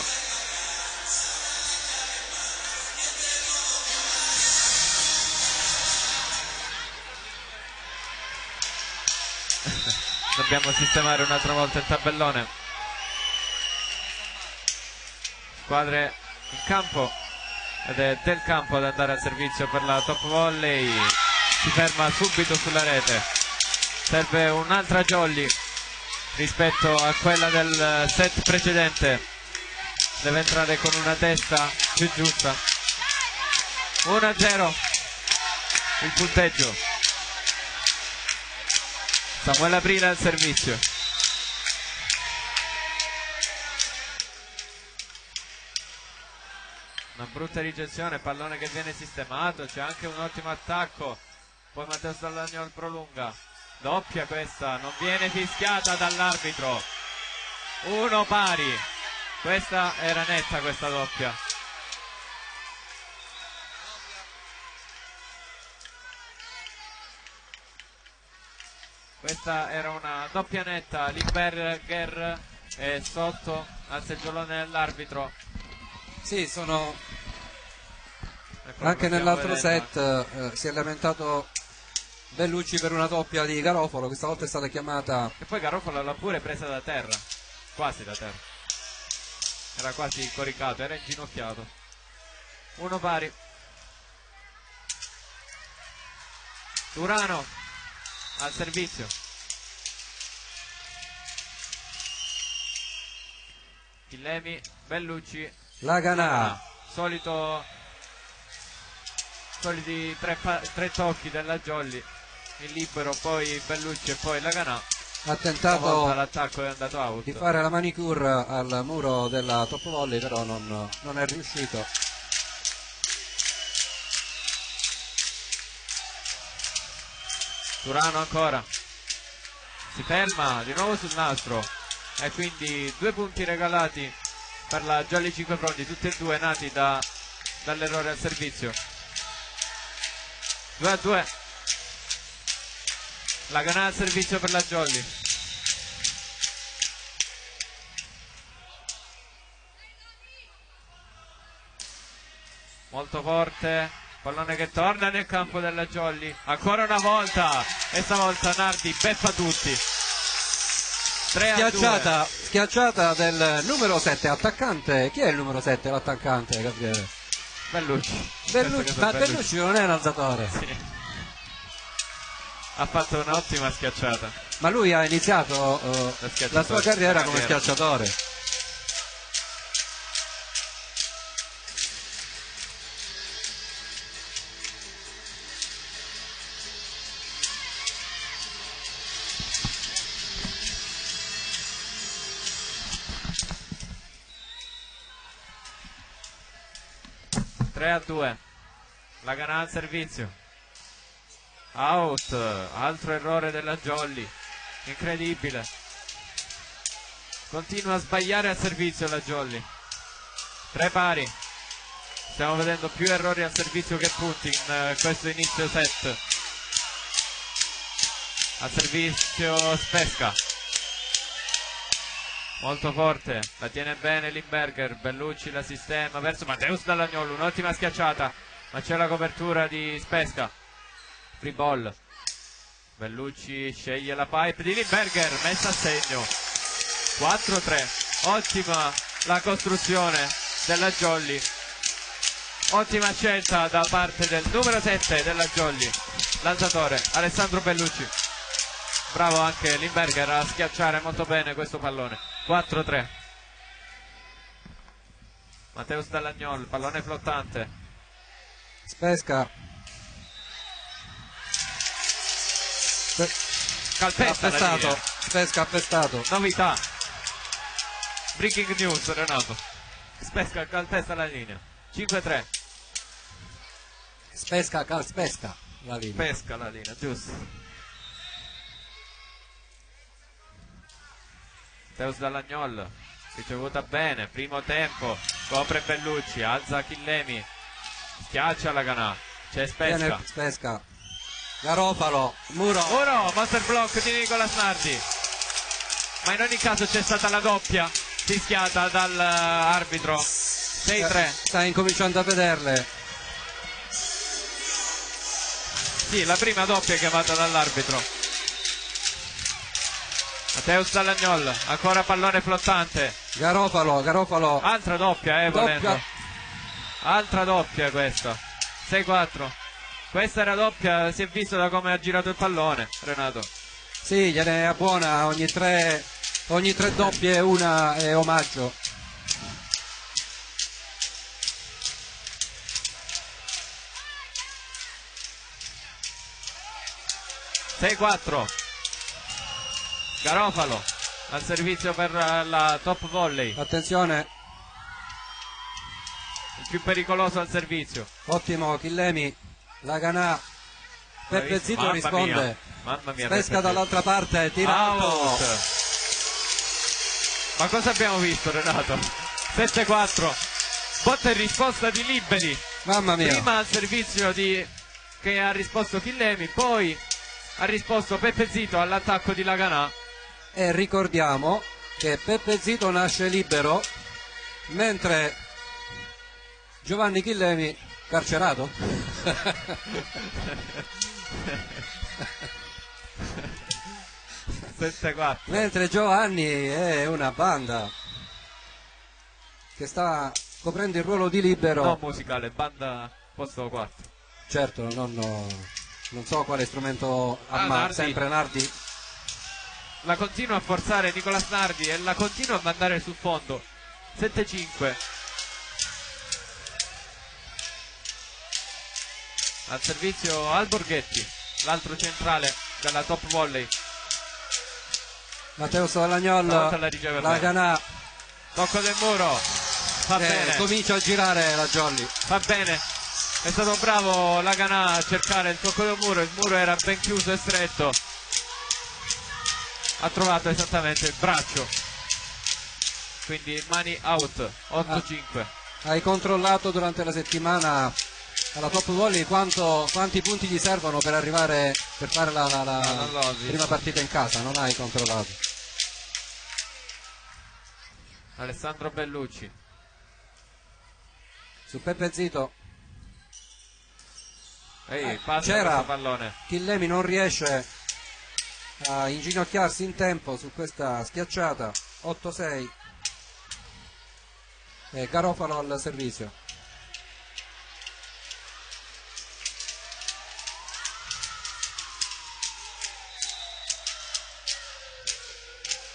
Dobbiamo sistemare un'altra volta il tabellone. Squadre in campo ed è Del Campo ad andare al servizio per la Top Volley. Si ferma subito sulla rete. Serve un'altra jolly rispetto a quella del set precedente. Deve entrare con una testa più giusta. 1-0 il punteggio. Samuele Aprile al servizio. Una brutta ricezione, pallone che viene sistemato, c'è anche un ottimo attacco. Poi Matteo Stallagnol prolunga. Doppia questa, non viene fischiata dall'arbitro. 1 pari. Questa era netta, questa doppia. Questa era una doppia netta. Limberger è sotto al seggiolone dell'arbitro. Sì, sono anche nell'altro set si è lamentato Bellucci per una doppia di Garofalo, questa volta è stata chiamata. E poi Garofalo l'ha pure presa da terra, quasi da terra, era quasi coricato, era inginocchiato. 1 pari. Turano al servizio. Chillemi, Bellucci, Laganà. Soliti tre tocchi della Jolly, il libero, poi Bellucci e poi Laganà. Ha tentato l'attacco è andato out di fare la manicure al muro della Top Volley, però non è riuscito. Turano ancora, si ferma di nuovo sul nastro e quindi 2 punti regalati per la Jolly 5 Frondi, tutti e due nati dall'errore al servizio. 2-2. Laganà al servizio per la Jolly. Molto forte, pallone che torna nel campo della Jolly ancora una volta, e stavolta Nardi beffa tutti. 3-2. Schiacciata del numero 7 attaccante. Chi è il numero 7 l'attaccante, Gabriele? Bellucci. Ma Bellucci non è un alzatore. Sì. Ha fatto un'ottima schiacciata. Ma lui ha iniziato la sua carriera come schiacciatore. Laganà al servizio. Out. Altro errore della Jolly. Incredibile. Continua a sbagliare al servizio la Jolly. 3 pari. Stiamo vedendo più errori al servizio che punti in questo inizio set. Al servizio Spesca. Molto forte, la tiene bene Limberger. Bellucci la sistema verso Matteo Stallagnolo, un'ottima schiacciata, ma c'è la copertura di Spesca. Free ball. Bellucci sceglie la pipe di Limberger, messa a segno. 4-3. Ottima la costruzione della Jolly. Ottima scelta da parte del numero 7 della Jolly, lanzatore Alessandro Bellucci. Bravo anche Limberger a schiacciare molto bene questo pallone. 4-3. Matteo Stallagnol, pallone flottante. Spesca. Calpesta la linea. Spesca appestato. Novità. Breaking news, Renato. Spesca calpesta la linea. 5-3. Spesca la linea. Pesca la linea, giusto. Teus Dallagnol, ricevuta bene, primo tempo, copre Bellucci, alza Chillemi, schiaccia Laganà, c'è Spesca. Spesca. Garofalo, Muro. Muro, master block di Nicola Snardi. Ma in ogni caso c'è stata la doppia fischiata dall'arbitro. 6-3. Sta incominciando a vederle. Sì, la prima doppia chiamata dall'arbitro. Matteus Salagnol, ancora pallone flottante. Garofalo. Altra doppia, volendo. Altra doppia questa. 6-4. Questa era doppia, si è visto da come ha girato il pallone, Renato. Sì, gliene abbuona ogni tre doppie, una è omaggio. Garofalo al servizio per la top volley. Attenzione. Il più pericoloso al servizio. Ottimo Chillemi. Laganà. Peppe Zito risponde. Mamma mia. Pesca dall'altra parte, tira alto. Ma cosa abbiamo visto, Renato? 7-4. Botta e risposta di Liberi. Mamma mia. Prima al servizio che ha risposto Chillemi, poi ha risposto Peppe Zito all'attacco di Laganà. E ricordiamo che Peppe Zito nasce libero, mentre Giovanni Chillemi carcerato. Mentre Giovanni è una banda che sta coprendo il ruolo di libero. No, musicale, banda posto 4. Certo, non so quale strumento ha, ma Nardi. sempre Nardi. La continua a forzare Nicola Snardi e la continua a mandare sul fondo. 7-5. Al servizio Alborghetti, l'altro centrale della top volley. Matteo Salagnol, Laganà. Tocco del muro. Fa bene. Comincia a girare la Jolly. Fa bene. È stato bravo Laganà a cercare il tocco del muro. Il muro era ben chiuso e stretto. Ha trovato esattamente il braccio. Quindi mani out. 8-5. Hai controllato durante la settimana alla top volley quanti punti gli servono per arrivare per fare la prima partita in casa? Non hai controllato? Alessandro Bellucci su Peppe Zito. passa c'era questo pallone. Chillemi non riesce a inginocchiarsi in tempo su questa schiacciata. 8-6 e Garofalo al servizio.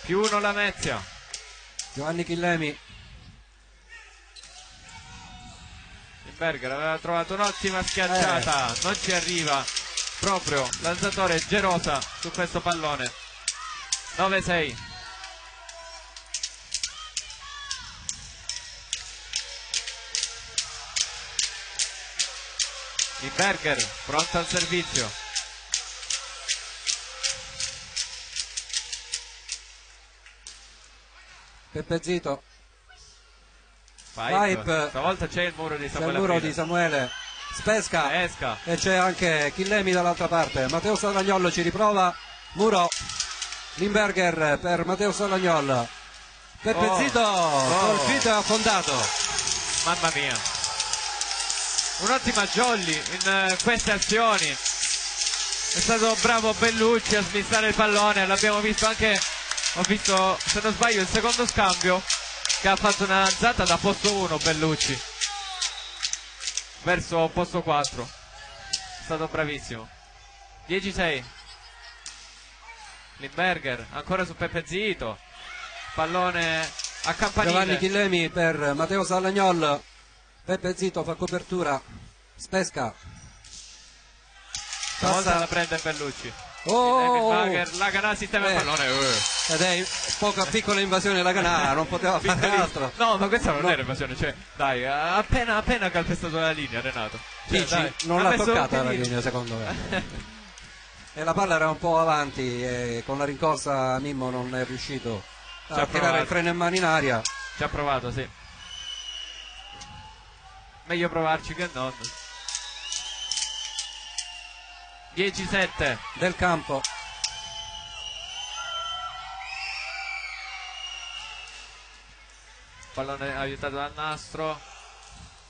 Più uno Lamezia. Giovanni Chillemi. Berger aveva trovato un'ottima schiacciata, non ci arriva proprio l'alzatore Gerosa su questo pallone. 9-6. Il Berger pronto al servizio. Peppe Zito. Pipe. Stavolta c'è il muro di Samuele. C'è il muro di Samuele. Spesca. E c'è anche Chillemi dall'altra parte. Matteo Salagnol ci riprova. Muro. Limberger per Matteo Salagnol. Peppe Zito colpito e affondato. Mamma mia. Un'ottima Jolly in queste azioni. È stato bravo Bellucci a smistare il pallone. L'abbiamo visto anche, ho visto se non sbaglio il secondo scambio, che ha fatto un'alzata da posto 1 Bellucci verso posto 4. È stato bravissimo. 10-6. Limberger ancora su Peppe Zito. Pallone a campanile. Giovanni Chillemi per Matteo Salagnol. Peppe Zito fa copertura. Spesca. Stavolta la prende Bellucci. Laganà sistema il pallone. Ed è piccola invasione Laganà, non poteva fare altro. No, ma questa non era invasione, cioè, dai, appena calpestato la linea, Renato. Cioè, dai, non l'ha toccata la linea, secondo me. E la palla era un po' avanti e con la rincorsa Mimmo non è riuscito a tirare il freno in mano in aria. Ci ha provato, sì. Meglio provarci che non. 10-7 Del Campo. Pallone aiutato dal nastro.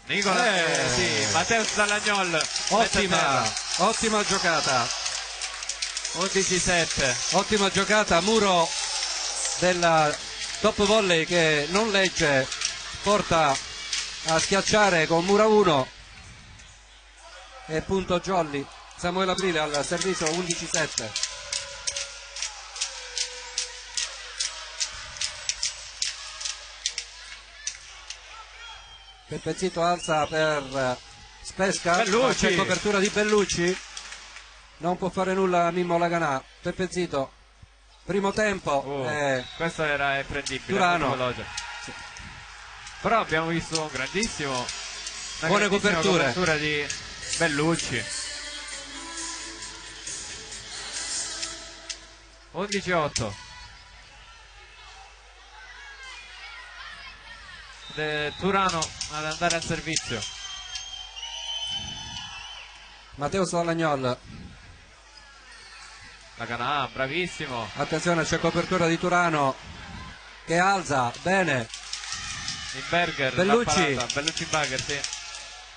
Nicola, sì, Matteo Stallagnol. Ottima giocata. 11-7. Ottima giocata, Muro della Top Volley che non legge, porta a schiacciare con Mura 1 e punto Jolly. Samuele Aprile al servizio. 11-7. Pepezzito alza per Spesca, Bellucci. c'è copertura di Bellucci, non può fare nulla Mimmo Laganà. Pepezzito, primo tempo. Questo era prendibile. Turano. Sì. Però abbiamo visto una buone coperture. copertura di Bellucci. 11-8. Turano ad andare al servizio. Matteo Stallagnol, Laganà, bravissimo. attenzione, c'è copertura di Turano che alza, bene. Inberger, Bellucci. Bellucci Inberger, sì.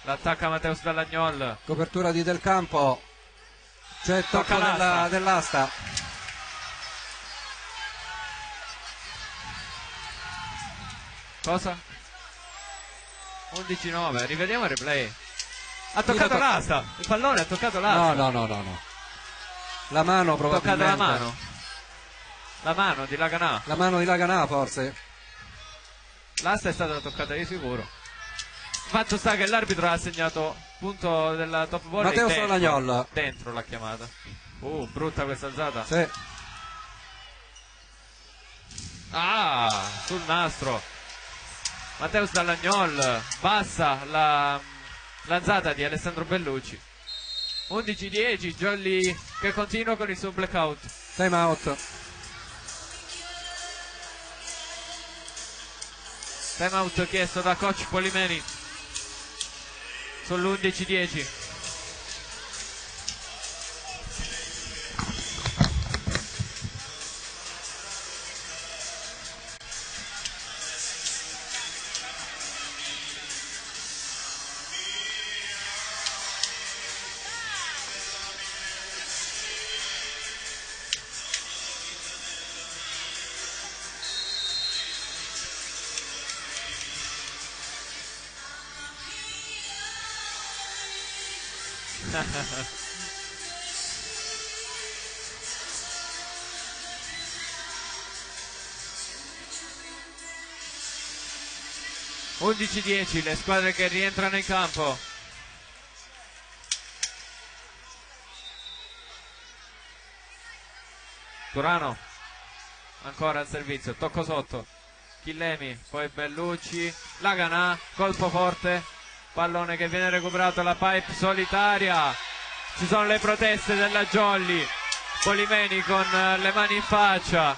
L'attacca Matteo Stallagnol. Copertura di Del Campo, c'è tocco l'asta. dell'asta. Cosa? 11-9, rivediamo il replay. Ha toccato l'asta, il pallone ha toccato l'asta. No. La mano Ha toccato probabilmente. la mano. La mano di Laganà. La mano di Laganà forse. L'asta è stata toccata di sicuro. Fatto sta che l'arbitro ha segnato punto della top volley. Matteo Stallagnol. Dentro l'ha chiamata. Brutta questa alzata. Sì. Sul nastro. Matteo Stallagnol bassa l'alzata di Alessandro Bellucci. 11-10, Jolly che continua con il suo blackout. Time out. Time out chiesto da coach Polimeni sull'11-10. (11-10) le squadre che rientrano in campo. Turano ancora al servizio, tocco sotto, Chillemi, poi Bellucci, Laganà, colpo forte, pallone che viene recuperato, la pipe solitaria, ci sono le proteste della Jolly, Polimeni con le mani in faccia,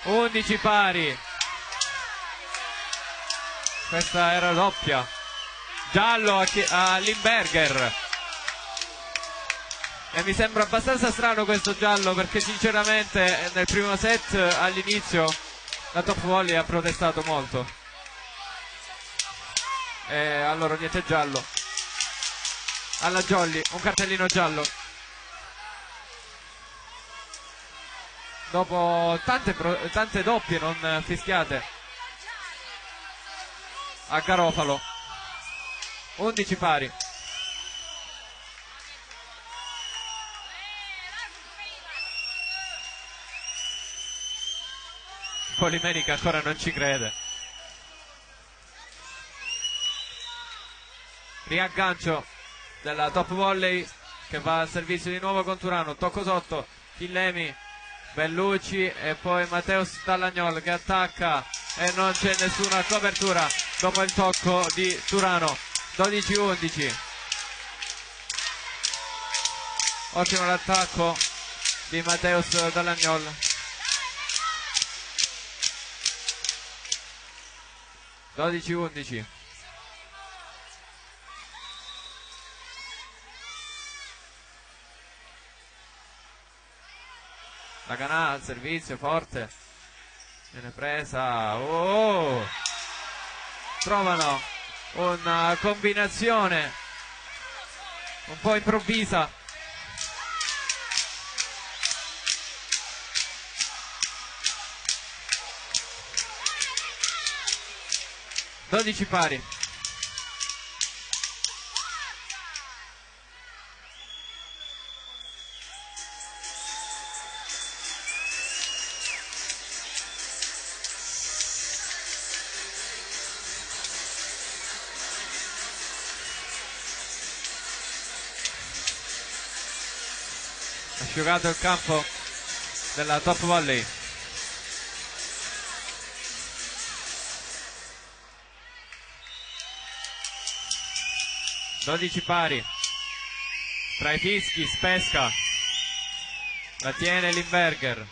11 pari, questa era doppia, giallo a Limberger. E mi sembra abbastanza strano questo giallo, perché sinceramente nel primo set all'inizio la top volley ha protestato molto. E allora niente giallo. Alla Jolly, un cartellino giallo. Dopo tante doppie non fischiate. A Garofalo. 11 pari. Polimeni che ancora non ci crede. Riaggancio della top volley che va al servizio di nuovo con Turano, tocco sotto, Chillemi, Bellucci e poi Matteo Stallagnol che attacca e non c'è nessuna copertura dopo il tocco di Turano. 12-11. Ottimo l'attacco di Matteo Stallagnol. 12-11. La Canà al servizio, forte, viene presa, oh! Trovano una combinazione un po' improvvisa. Dodici pari. Asciugato il campo della Top Volley. Dodici pari. Tra i fischi, Spesca. La tiene Limberger.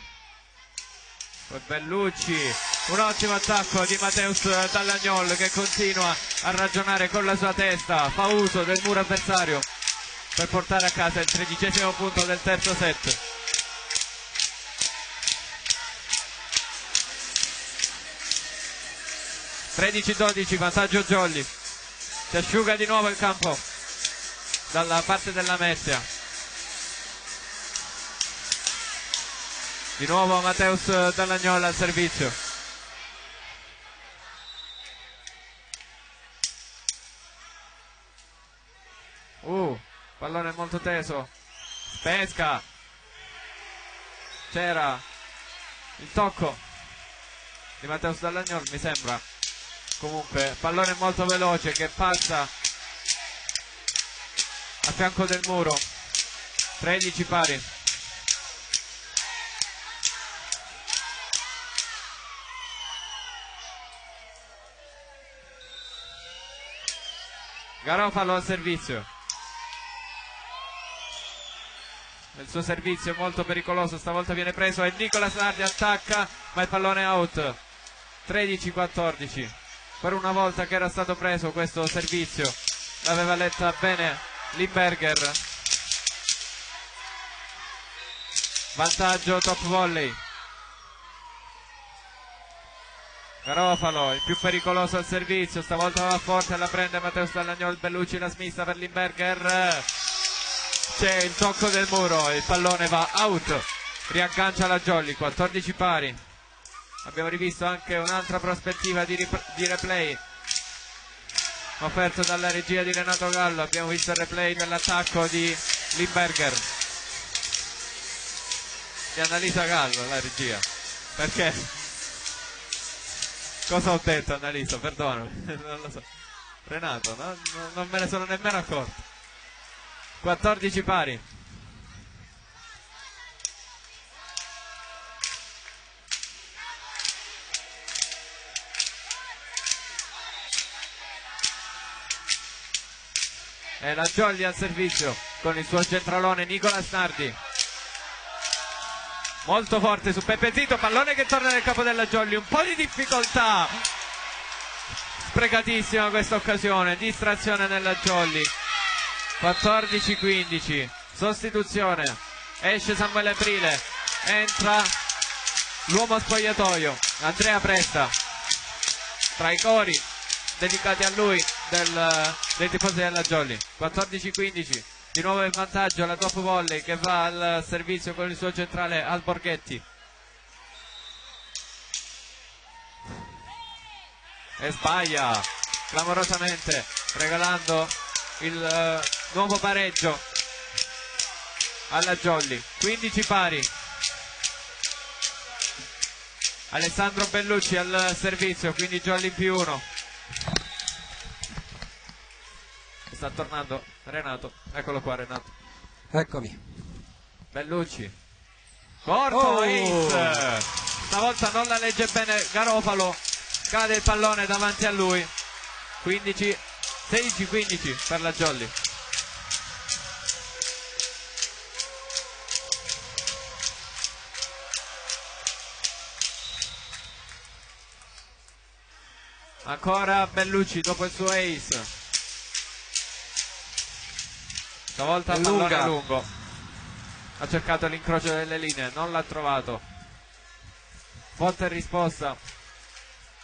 Poi Bellucci. Un ottimo attacco di Mateus Dallagnol che continua a ragionare con la sua testa. Fa uso del muro avversario per portare a casa il 13° punto del terzo set. (13-12) vantaggio Jolly. Si asciuga di nuovo il campo dalla parte della Messia. Di nuovo Mateus Dallagnol al servizio. Pallone molto teso. Spesca. C'era il tocco di Mateus Dallagnol, mi sembra. Comunque pallone molto veloce che passa a fianco del muro. 13 pari. Garofalo al servizio. Il suo servizio è molto pericoloso, stavolta viene preso e Nicolas Nardi attacca, ma il pallone è out. 13-14. Per una volta che era stato preso questo servizio l'aveva letta bene Limberger. Vantaggio Top Volley. Garofalo, il più pericoloso al servizio, stavolta va forte, la prende Mateus Dallagnol. Bellucci, la smista per Limberger. C'è il tocco del muro, il pallone va out, riaggancia la Jolly. 14 pari. Abbiamo rivisto anche un'altra prospettiva di replay offerto dalla regia di Renato Gallo. Abbiamo visto il replay dell'attacco di Limberger, di Annalisa Gallo, la regia. Perché? Cosa ho detto, Annalisa? Perdonami, non lo so. Renato, no? Non me ne sono nemmeno accorto. 14 pari. E la Jolly al servizio con il suo centralone Nicolas Nardi. Molto forte su Peppe Zito, pallone che torna nel capo della Jolly, un po' di difficoltà. Sprecatissima questa occasione, distrazione nella Jolly. 14-15, sostituzione, esce Samuele Aprile, entra l'uomo spogliatoio, Andrea Presta, tra i cori dedicati a lui dei tifosi della Jolly. 14-15, di nuovo in vantaggio la Top Volley che va al servizio con il suo centrale Al Borghetti. E sbaglia clamorosamente, regalando il nuovo pareggio alla Jolly. 15 pari. Alessandro Bellucci al servizio, quindi Jolly più 1. Sta tornando Renato, eccolo qua Renato. Eccomi. Bellucci. Corto, ace. Stavolta non la legge bene Garofalo, cade il pallone davanti a lui. 16-15 per la Jolly. Ancora Bellucci dopo il suo ace. Stavolta il pallone lungo. ha cercato l'incrocio delle linee, non l'ha trovato. Botta e risposta,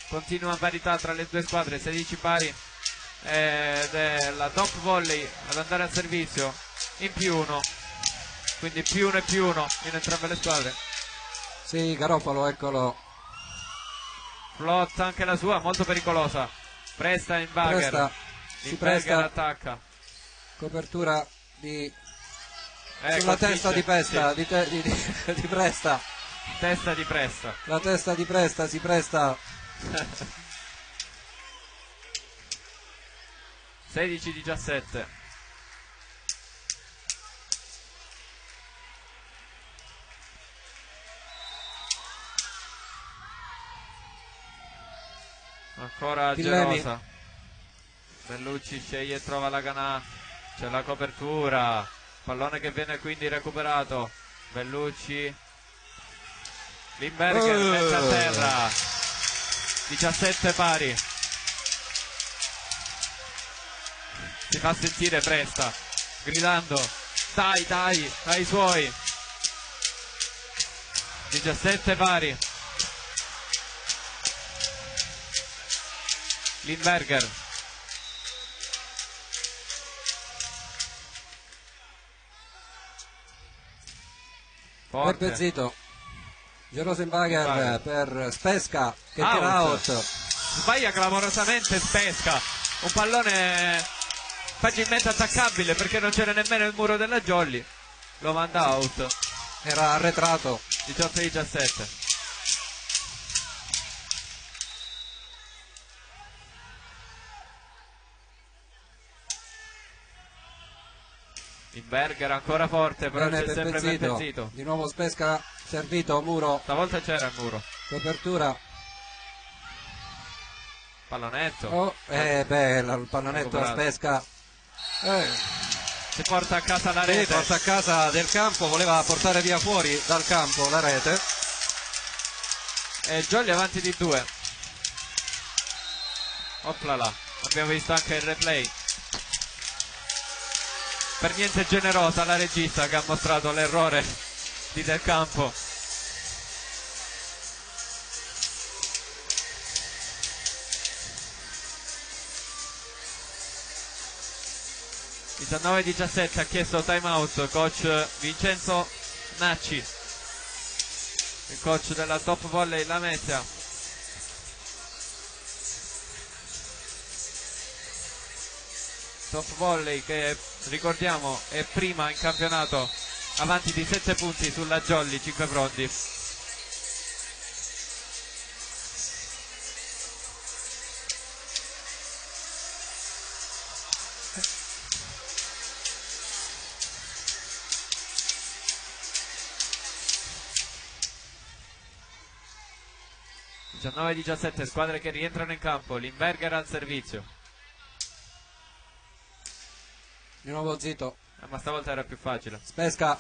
continua parità tra le due squadre, 16 pari, ed è la Top Volley ad andare al servizio in +1, quindi +1 e +1 in entrambe le squadre. Sì, Garofalo, eccolo. Flotta anche la sua, molto pericolosa. Presta in Bagher. Si presta, attacca. copertura di Colpisce. sulla testa di Pesta, Sì. di Presta. Testa di Presta. La testa di Presta si presta. 16-17. Ancora Pillemi. Gerosa. Bellucci sceglie e trova la Ganà. C'è la copertura. Pallone che viene quindi recuperato. Bellucci. Limberger mette a terra. 17 pari. Si fa sentire Presta, gridando dai ai suoi. 17 pari. Limberger. Peppe Zito. Gerosenbacher Bagher. per Spesca che tira out. Sbaglia clamorosamente Spesca. Un pallone facilmente attaccabile perché non c'era nemmeno il muro della Jolly. Lo manda out. Era arretrato. 18-17. Limberger ancora forte, però Bene, c'è sempre Peppe Peppe Zito. Zito. Di nuovo Spesca servito, muro, Stavolta c'era il muro. copertura. Pallonetto. Oh, bella, il pallonetto a Recuperato. Spesca. Si porta a casa la Sì, rete. porta a casa del campo, voleva portare via fuori dal campo la rete. E Jolly avanti di 2. Oplala. Abbiamo visto anche il replay. Per niente generosa la regista che ha mostrato l'errore di Del Campo. (19-17) ha chiesto time out coach Vincenzo Nacci, il coach della Top Volley Lamezia. Top Volley che ricordiamo è prima in campionato, avanti di 7 punti sulla Jolly, 5 pronti. (19-17) squadre che rientrano in campo. Limberger al servizio. Di nuovo Zito. Ma stavolta era più facile. Spesca.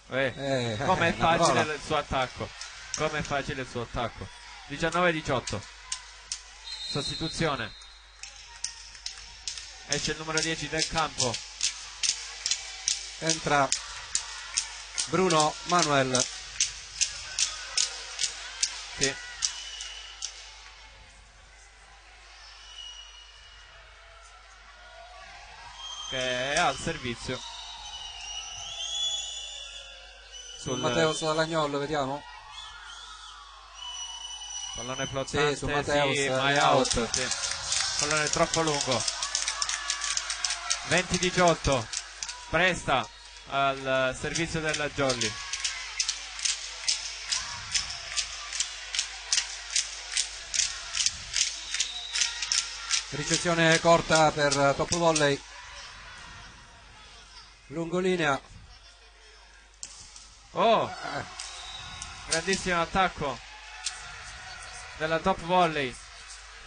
Com'è una facile parola. il suo attacco. Com'è facile il suo attacco. 19-18. Sostituzione. Esce il numero 10 Del Campo. Entra Bruno Manuel. Sì. Che è al servizio. Sul Matteo Salagnolo, vediamo. Pallone flottante, Sì, su Matteus, ma è out. Sì. Pallone troppo lungo. 20-18. Presta al servizio della Jolly. Ricezione corta per Top Volley. Lungolinea. Oh! Grandissimo attacco della Top Volley.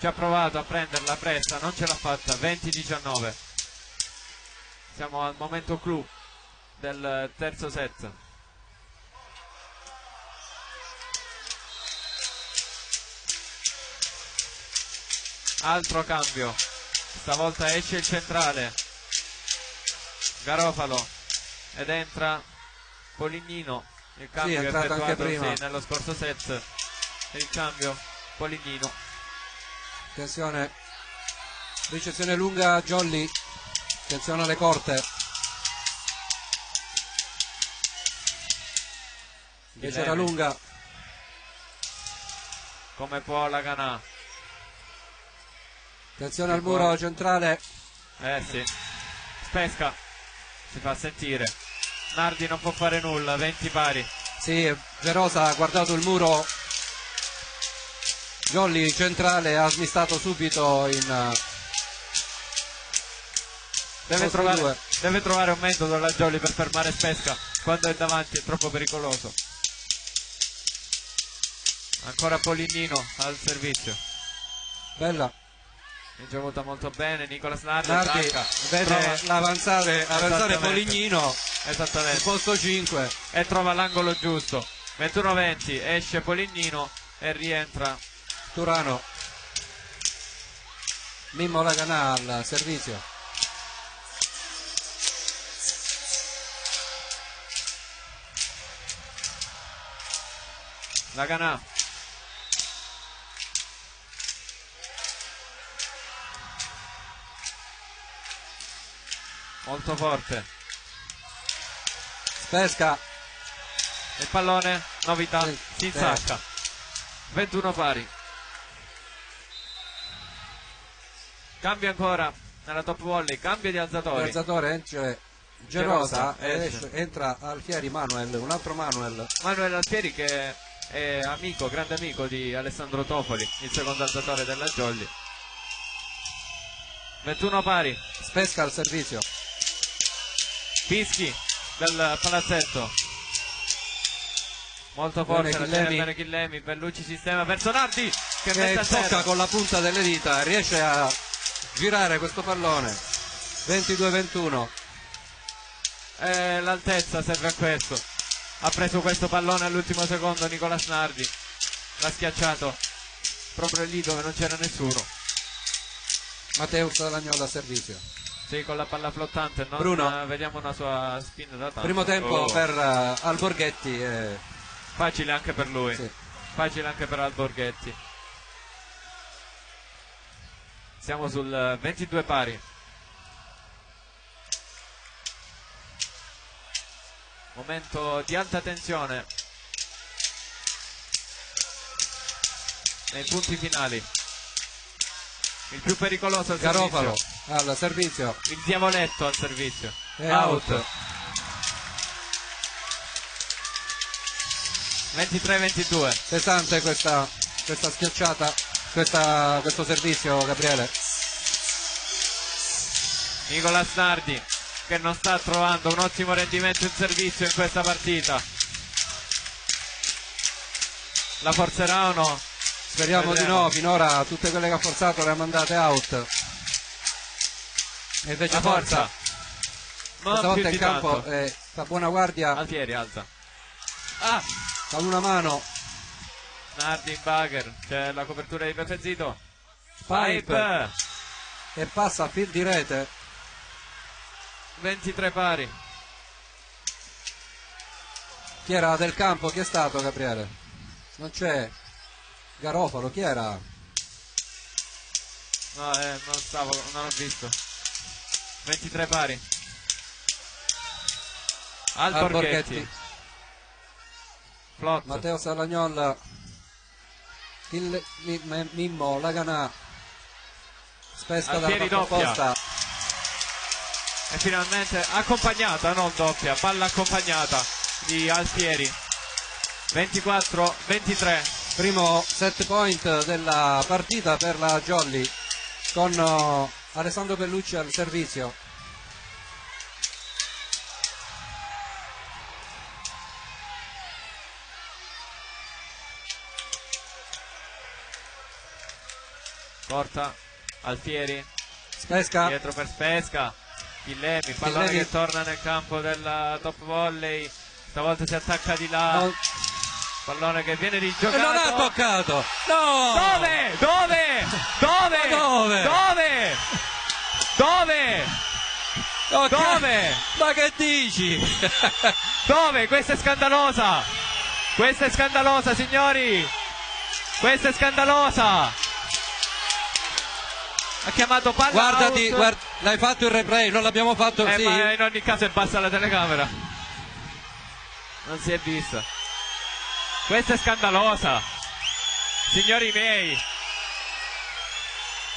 Ci ha provato a prenderla Presta, non ce l'ha fatta. 20-19. Siamo al momento clou del terzo set. Altro cambio. Stavolta esce il centrale Garofalo ed entra Polignino, il Sì, cambio è entrato anche effettuato prima. sì, nello scorso set, il cambio Polignino. Attenzione, ricezione lunga Jolly, attenzione alle corte. Invece era lunga. Come può la Ganà. Attenzione al muro centrale. Sì, Spesca si fa sentire. Nardi non può fare nulla, 20 pari. Sì, Gerosa ha guardato il muro. Jolly centrale ha smistato subito in Deve trovare un metodo la Jolly per fermare Spesca. Quando è davanti è troppo pericoloso. Ancora Polignino al servizio. Bella. È giovuta molto bene Nicolas Nardi vede avanzare Polignino, esattamente, posto 5, e trova l'angolo giusto. 21-20, esce Polignino e rientra Turano. Mimmo Laganà al servizio. Laganà. Molto forte. Spesca. Il pallone, novità, Sì, si insacca. 21 pari. Cambio ancora nella top volley, cambio di alzatori. L'alzatore, cioè Gerosa, esce. entra Alfieri Manuel, un altro Manuel. Manuel Alfieri che è amico, grande amico di Alessandro Tofoli, il secondo alzatore della Jolly. 21 pari. Spesca al servizio. Fischi del palazzetto. Molto forte la tiene Chillemi. Bellucci sistema verso Nardi che mette a tocca terra con la punta delle dita, riesce a girare questo pallone. 22-21. L'altezza serve a questo. Ha preso questo pallone all'ultimo secondo Nicolas Nardi. L'ha schiacciato proprio lì dove non c'era nessuno. Mateus Lagnola a servizio. Sì, con la palla flottante. Bruno. Vediamo una sua spin da tanto. Primo tempo per Alborghetti. Facile anche per lui. Sì. Facile anche per Alborghetti. Siamo sul 22 pari. Momento di alta tensione nei punti finali. Il più pericoloso al Garofalo servizio. al servizio. Il diavoletto al servizio. E out. 23-22. Pesante questa schiacciata, questo servizio, Gabriele. Nicolas Nardi che non sta trovando un ottimo rendimento in servizio in questa partita. La forzerà o no? Speriamo di no, finora tutte quelle che ha forzato le ha mandate out. E invece la forza. Questa volta in campo sta buona guardia. Alfieri alza. Con una mano. Nardi in bugger, c'è la copertura di Pepe Zito. Pipe. E passa a fil di rete. 23 pari. Chi era del campo? Chi è stato, Gabriele? Non c'è. Garofalo, chi era? No, non ho visto. 23 pari. Alborghetti. Flot. Matteo Salagnol. Mimmo Laganà. Spesca dalla parte opposta. E finalmente accompagnata, non doppia, palla accompagnata di Alfieri. 24-23. Primo set point della partita per la Jolly con Alessandro Bellucci al servizio. Corta Alfieri. Spesca. Dietro per Spesca. Chillemi, pallone che torna nel campo della top volley. Stavolta si attacca di là. Pallone che viene rigiocato. Non ha toccato. No! Dove? Dove? Dove? Dove? Dove? Dove? Ok. Dove? Ma che dici? Dove? Questa è scandalosa! Questa è scandalosa, signori! Questa è scandalosa! Ha chiamato palla Guardati, out. l'hai fatto il replay, non l'abbiamo fatto, sì. Ma in ogni caso è bassa la telecamera. Non si è vista. Questa è scandalosa. Signori miei.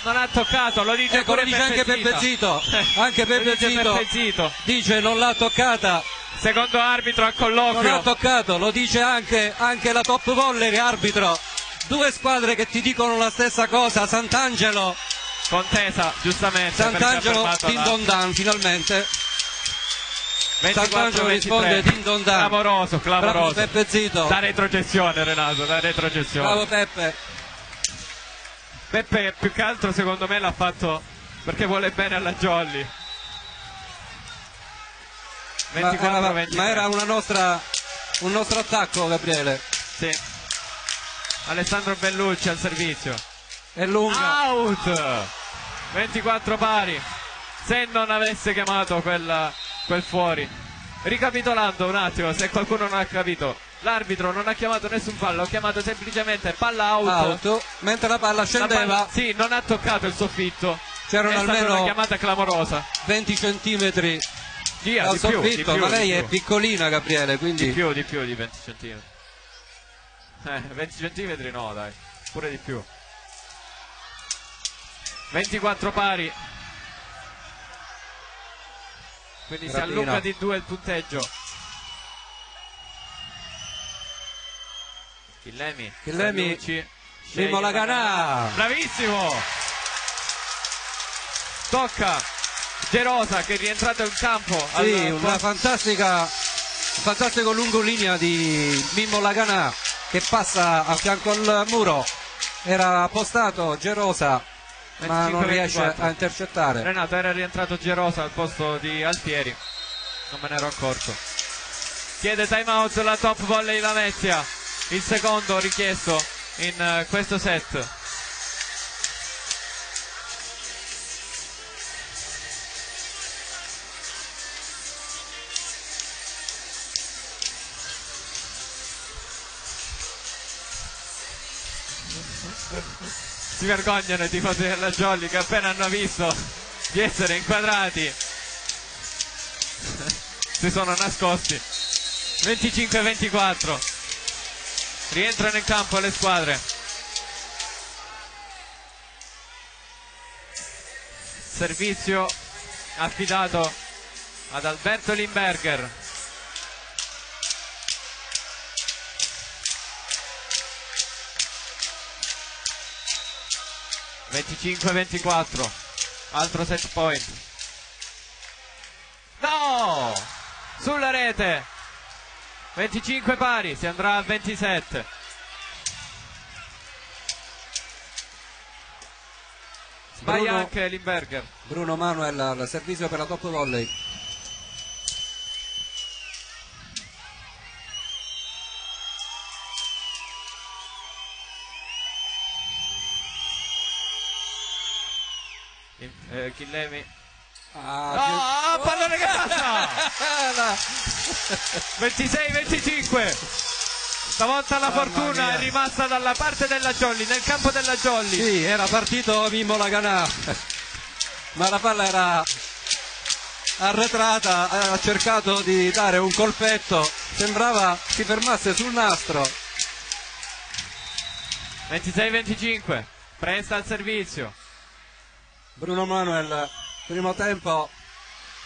Non ha toccato, lo dice Ecco, pure lo dice anche Peppe Zito. Anche Lo Peppe dice Zito Peppe Zito. dice non l'ha toccata. Secondo arbitro a Non colloquio. ha toccato, lo dice anche la top volley arbitro. Due squadre che ti dicono la stessa cosa, Sant'Angelo. Contesa, giustamente. Sant'Angelo perché ha Din fermato Don Dan, finalmente. 24, Sant'Angelo risponde Din Don Dan. Clamoroso, Bravo clamoroso. Peppe Zito. Da retrocessione, Renato, da retrocessione. Bravo Peppe. Peppe più che altro secondo me l'ha fatto perché vuole bene alla Jolly. 24-23. Ma era un nostro attacco, Gabriele. Sì. Alessandro Bellucci al servizio. È lunga. Out! 24 pari. Se non avesse chiamato quel fuori. Ricapitolando un attimo, se qualcuno non ha capito. L'arbitro non ha chiamato nessun fallo, ha chiamato semplicemente palla out. Mentre la palla scendeva. La palla, sì, non ha toccato il soffitto. C'erano È stata almeno una chiamata clamorosa. 20 centimetri Via, dal di più, soffitto, di più, ma lei di è più. piccolina, Gabriele, quindi Di più di 20 centimetri. 20 centimetri no, dai, pure di più. 24 pari. Quindi si Rapina. allunga di 2 il punteggio. Chillemi. Bellucci, sceglie Mimmo la Laganà. Bravissimo. Tocca Gerosa che è rientrato in campo. sì, un fantastico lungolinea di Mimmo Laganà che passa a fianco al muro. Era postato Gerosa, ma non 25-24. riesce a intercettare. Renato, era rientrato Gerosa al posto di Altieri. Non me ne ero accorto. Chiede time out la top volley Lamezia. Il secondo richiesto in questo set. Si vergognano i tifosi della Jolly che appena hanno visto di essere inquadrati si sono nascosti. 25-24. Rientrano in campo le squadre. Servizio affidato ad Alberto Limberger. - 25-24. Altro set point. No! Sulla rete. 25 pari, si andrà a 27. Sbaglia anche Limberger. Bruno Manuel al servizio per la top volley. Chillemi. Pallone che passa! 26-25. Stavolta la fortuna mia. è rimasta dalla parte della Jolly, nel campo della Jolly. Sì, era partito Mimmo Laganà, ma la palla era arretrata, ha cercato di dare un colpetto, sembrava si fermasse sul nastro. 26-25. Presta al servizio. Bruno Manuel, primo tempo.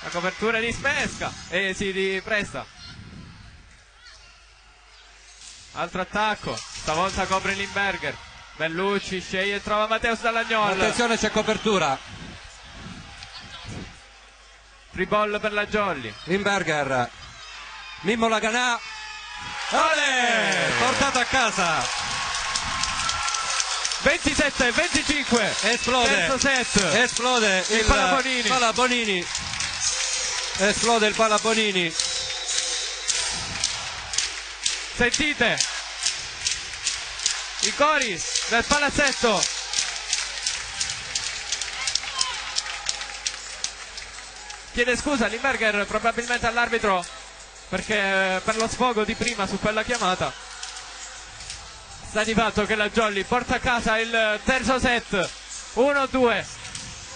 La copertura di Spesca. Di Presta. Altro attacco. Stavolta copre Limberger. Bellucci sceglie e trova Matteus Dallagnol. Attenzione, c'è copertura. Free ball per la Jolly. Limberger. Mimmo Laganà. Olè! Portato a casa. 27-25. Esplode. Terzo set. Esplode il Palabonini. Esplode il Palabonini. Sentite i cori del palazzetto. chiede scusa Limberger probabilmente all'arbitro perché per lo sfogo di prima su quella chiamata. Sta di fatto che la Jolly porta a casa il terzo set, 1-2,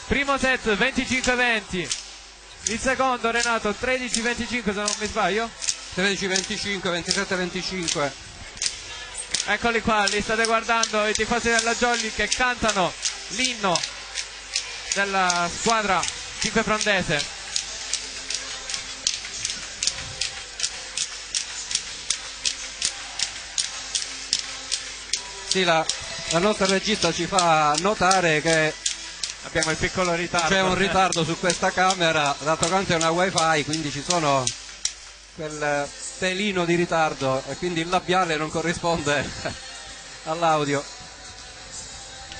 primo set 25-20, il secondo Renato 13-25 se non mi sbaglio, 13-25, 27-25. eccoli qua, li state guardando i tifosi della Jolly che cantano l'inno della squadra cinquefrondese. Sì, la nostra regista ci fa notare che Abbiamo il piccolo ritardo. c'è un ritardo su questa camera, dato quanto è una wifi, quindi ci sono quel pelino di ritardo e quindi il labiale non corrisponde all'audio.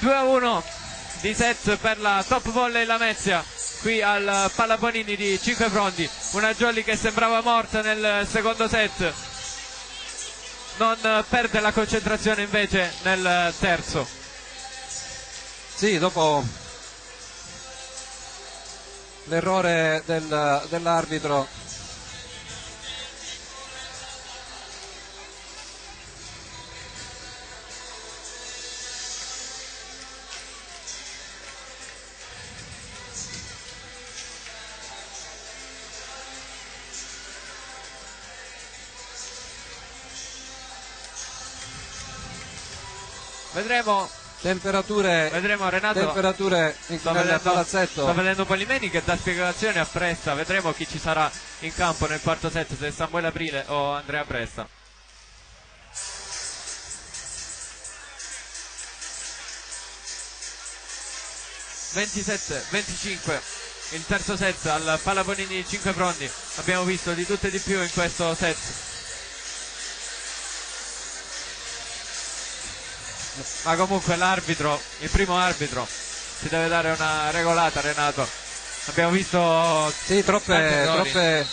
2-1 di set per la Top Volley Lamezia qui al Pallabonini di Cinquefrondi. Una Jolly che sembrava morta nel secondo set, non perde la concentrazione invece nel terzo. Sì, dopo l'errore dell'arbitro Vedremo Renato. temperature nel palazzetto. Sto vedendo Polimeni che dà spiegazioni a Presta. Vedremo chi ci sarà in campo nel quarto set, se Samuele Aprile o Andrea Presta. (27-25) il terzo set al Pallabonini di Cinquefrondi. Abbiamo visto di tutto e di più in questo set. Ma comunque l'arbitro, il primo arbitro, si deve dare una regolata, Renato. Abbiamo visto Sì, troppe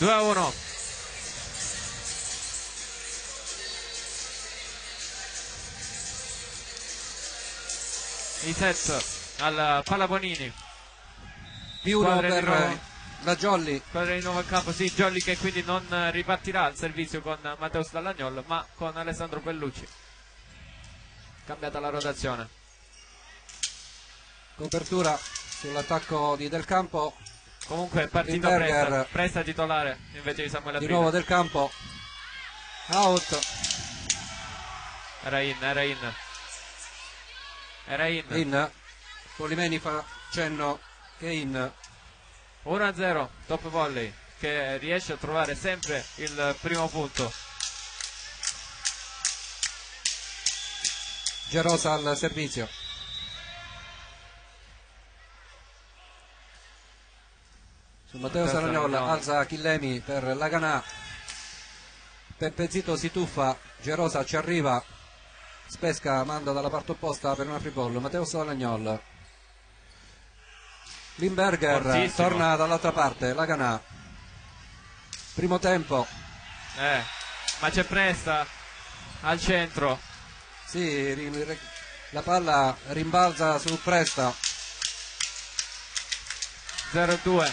Due a 1. I set al Pallabonini. più uno Squadre di per nuovo. la Jolly. Squadra di nuovo in campo, sì, Jolly che quindi non ripartirà al servizio con Matteo Stallagnol, ma con Alessandro Bellucci. Cambiata la rotazione. Copertura sull'attacco di Del Campo, Comunque è partito Limberger. Presta titolare invece di Samuele di Aprile. nuovo Del Campo, out, Era in. in, Polimeni fa cenno che in. 1-0 Top Volley che riesce a trovare sempre il primo punto. Gerosa al servizio. Su Matteo Saragnola alza Chillemi per Laganà. Peppe Zito si tuffa, Gerosa ci arriva, Spesca manda dalla parte opposta per una free ball. Matteo Salagnol, Limberger Fortissimo. torna dall'altra parte, Laganà, primo tempo. Ma c'è Presta al centro. Sì, la palla rimbalza su Presta. 0-2.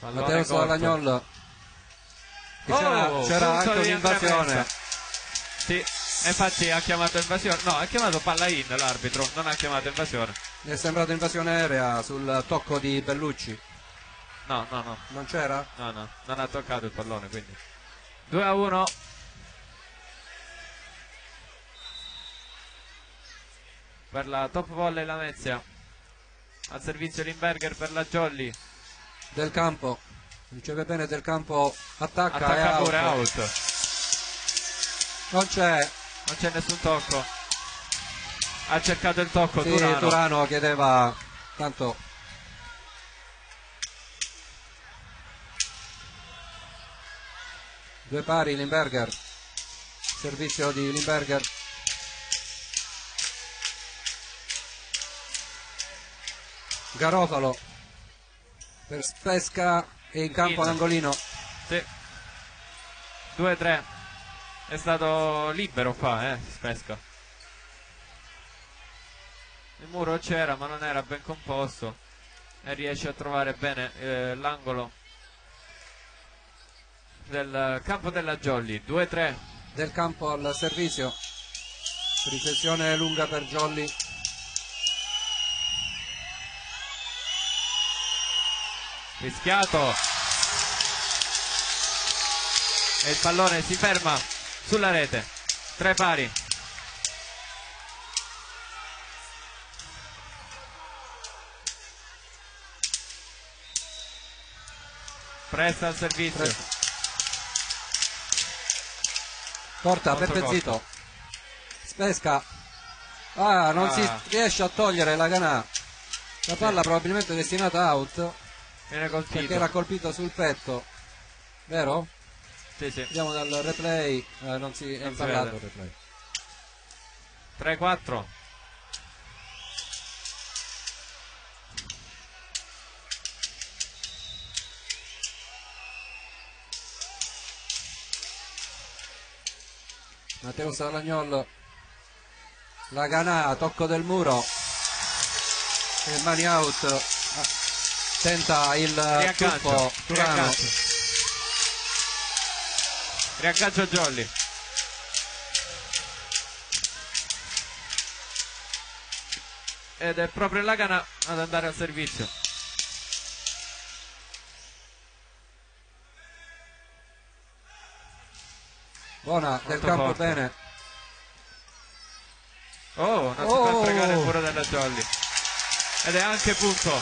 Matteo Salagnol. C'era punto anche di Andrea un'invasione. Messa. Sì, infatti ha chiamato invasione, no, ha chiamato palla in l'arbitro, non ha chiamato invasione. Mi è sembrato invasione aerea sul tocco di Bellucci. No, no, no. Non c'era? No, no, non ha toccato il pallone, quindi 2-1. Per la top volley Lamezia. Al servizio Limberger per la Jolly. Del Campo. Riceve bene Del Campo, Attacca pure, out. Non c'è. Non c'è nessun tocco. Ha cercato il tocco, Sì, Turano. Turano chiedeva tanto. Due pari Limberger. Servizio di Limberger. Garofalo per Spesca e in campo l'angolino. Sì. 2-3. È stato libero qua, Spesca. Il muro c'era ma non era ben composto e riesce a trovare bene l'angolo del campo della Jolly. 2-3. Del Campo al servizio. Ricezione lunga per Jolly. Rischiato e il pallone si ferma sulla rete. 3 pari. Presta al servizio. Porta Peppe Zito. Spesca. Non si riesce a togliere la Ganà. La palla probabilmente destinata out. Viene colpito. Perché era colpito sul petto. Vero? Sì, sì. Vediamo dal replay. Non si è impallato il replay. 3-4. Matteo Salagnol, la Ganà, tocco del muro e mani out, tenta il tuffo Turano. Riaggaggio Jolly. Ed è proprio la Ganà ad andare al servizio. Buona Del Campo, forte. bene. Non si fa fregare il muro della Jolly. Ed è anche punto.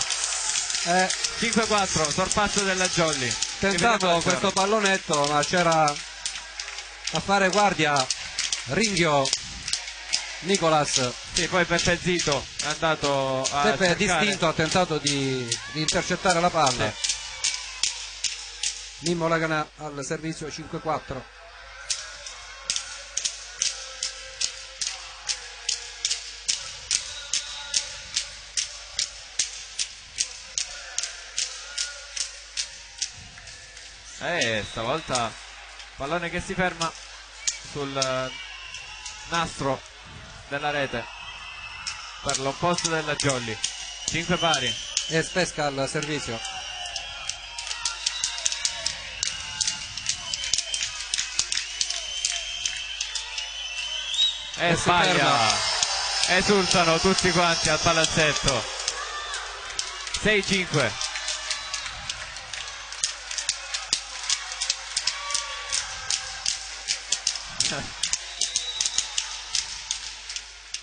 5-4, sorpasso della Jolly. Tentato questo pallonetto, ma c'era a fare guardia Ringhio Nicolas. Sì, poi Peppe Zito è andato a Peppe è cercare. distinto, ha tentato di intercettare la palla. Sì. Mimmo Laganà al servizio 5-4. Stavolta pallone che si ferma sul nastro della rete per l'opposto della Jolly. 5 pari. E Spesca al servizio. E sbaglia. Esultano tutti quanti al palazzetto. 6-5.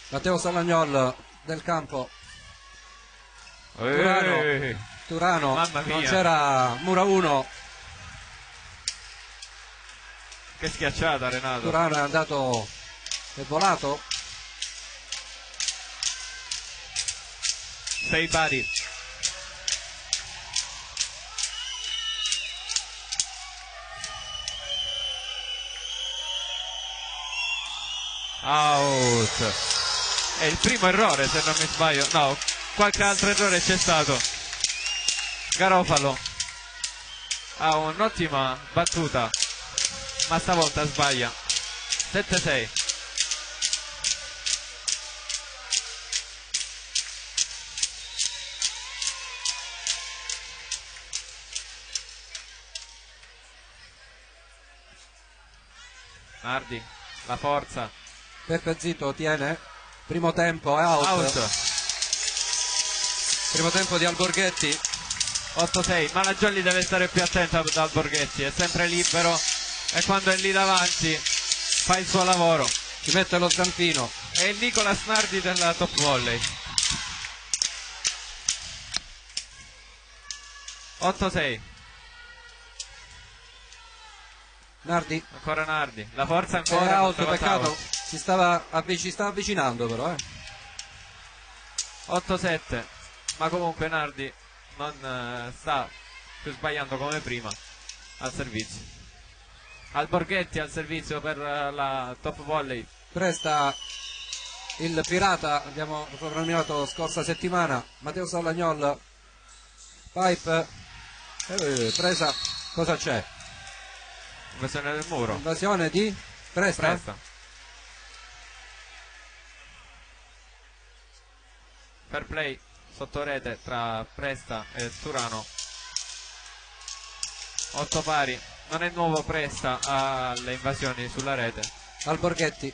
Matteo Salagnol Del Campo. Turano. Mamma mia. Non c'era Mura 1. Che schiacciata Renato. Turano è andato, è volato. 6 pari. Out. È il primo errore se non mi sbaglio. No, qualche altro errore c'è stato. Garofalo ha un'ottima battuta, ma stavolta sbaglia. 7-6. Nardi, la forza Peppe Zito tiene, primo tempo è out. Primo tempo di Alborghetti. 8-6, ma la Jolly deve stare più attenta ad Alborghetti, è sempre libero e quando è lì davanti fa il suo lavoro. Ci mette lo zampino. È il Nicolas Nardi della top volley. 8-6. Nardi. Ancora Nardi, la forza È ancora. out, peccato. Si stava avvicinando però. 8-7, ma comunque Nardi non sta più sbagliando come prima al servizio. Alborghetti al servizio per la top volley. Presta il pirata, abbiamo soprannominato scorsa settimana, Matteo Salagnol. Pipe, presa, cosa c'è? Invasione del muro. Invasione di Presta. Presta. Fair play sotto rete tra Presta e Turano. 8 pari. Non è nuovo Presta alle invasioni sulla rete. Alborghetti.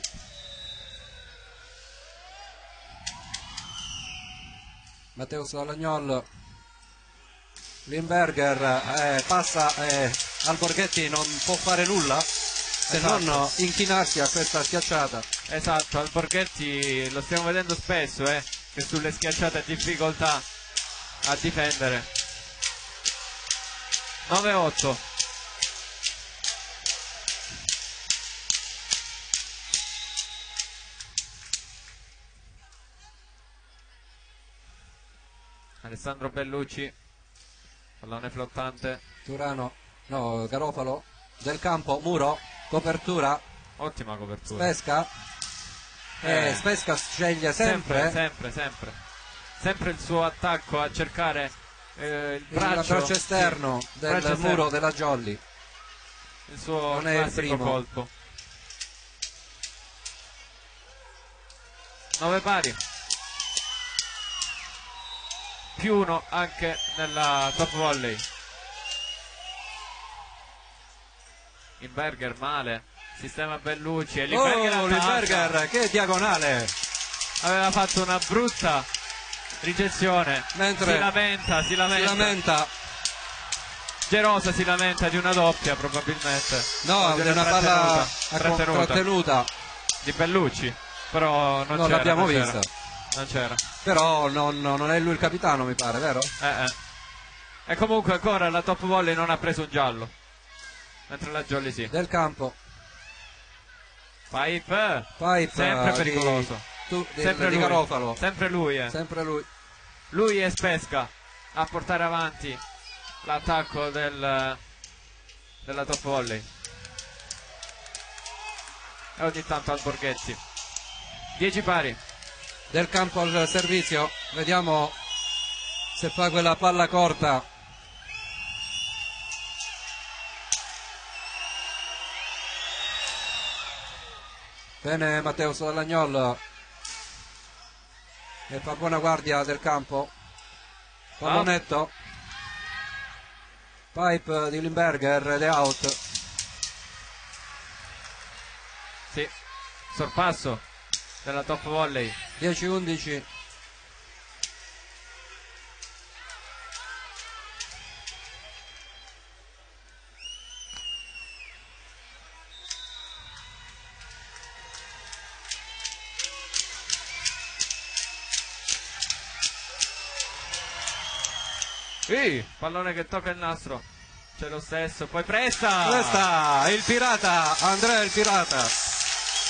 Matteo Salagnol. Limberger passa, Alborghetti non può fare nulla se esatto. non inchinarsi a questa schiacciata. Esatto, Alborghetti lo stiamo vedendo spesso che sulle schiacciate ha difficoltà a difendere. 9-8. Alessandro Bellucci, pallone flottante. Turano, no, Garofalo, del campo, muro, copertura, Ottima copertura. Spesca. Spesca sceglie sempre sempre il suo attacco a cercare il braccio esterno del braccio muro esterno. della Jolly. Il suo Non è il classico primo. colpo. 9 pari. +1 anche nella top volley. Limberger male, sistema Bellucci e Limberger, che diagonale! aveva fatto una brutta ricezione. Mentre si lamenta. Gerosa si lamenta di una doppia probabilmente. No, di una palla trattenuta di Bellucci, però non c'era, l'abbiamo vista. Non c'era. Però non è lui il capitano, mi pare, vero? E comunque ancora la top volley non ha preso un giallo, mentre la Jolly sì. Del campo. Pipe di sempre pericoloso. Sempre di lui. Garofalo. Sempre lui. Sempre lui. Lui e Spesca a portare avanti l'attacco della top volley. E ogni tanto Alborghetti. 10 pari. Del campo al servizio, vediamo se fa quella palla corta. Bene Matteo Salagnol, e fa buona guardia del campo. Pallonetto. Pipe di Limberger ed è out. Sì, sorpasso della top volley. 10-11. Pallone che tocca il nastro. C'è lo stesso. Poi Presta. Il pirata. Andrea il pirata.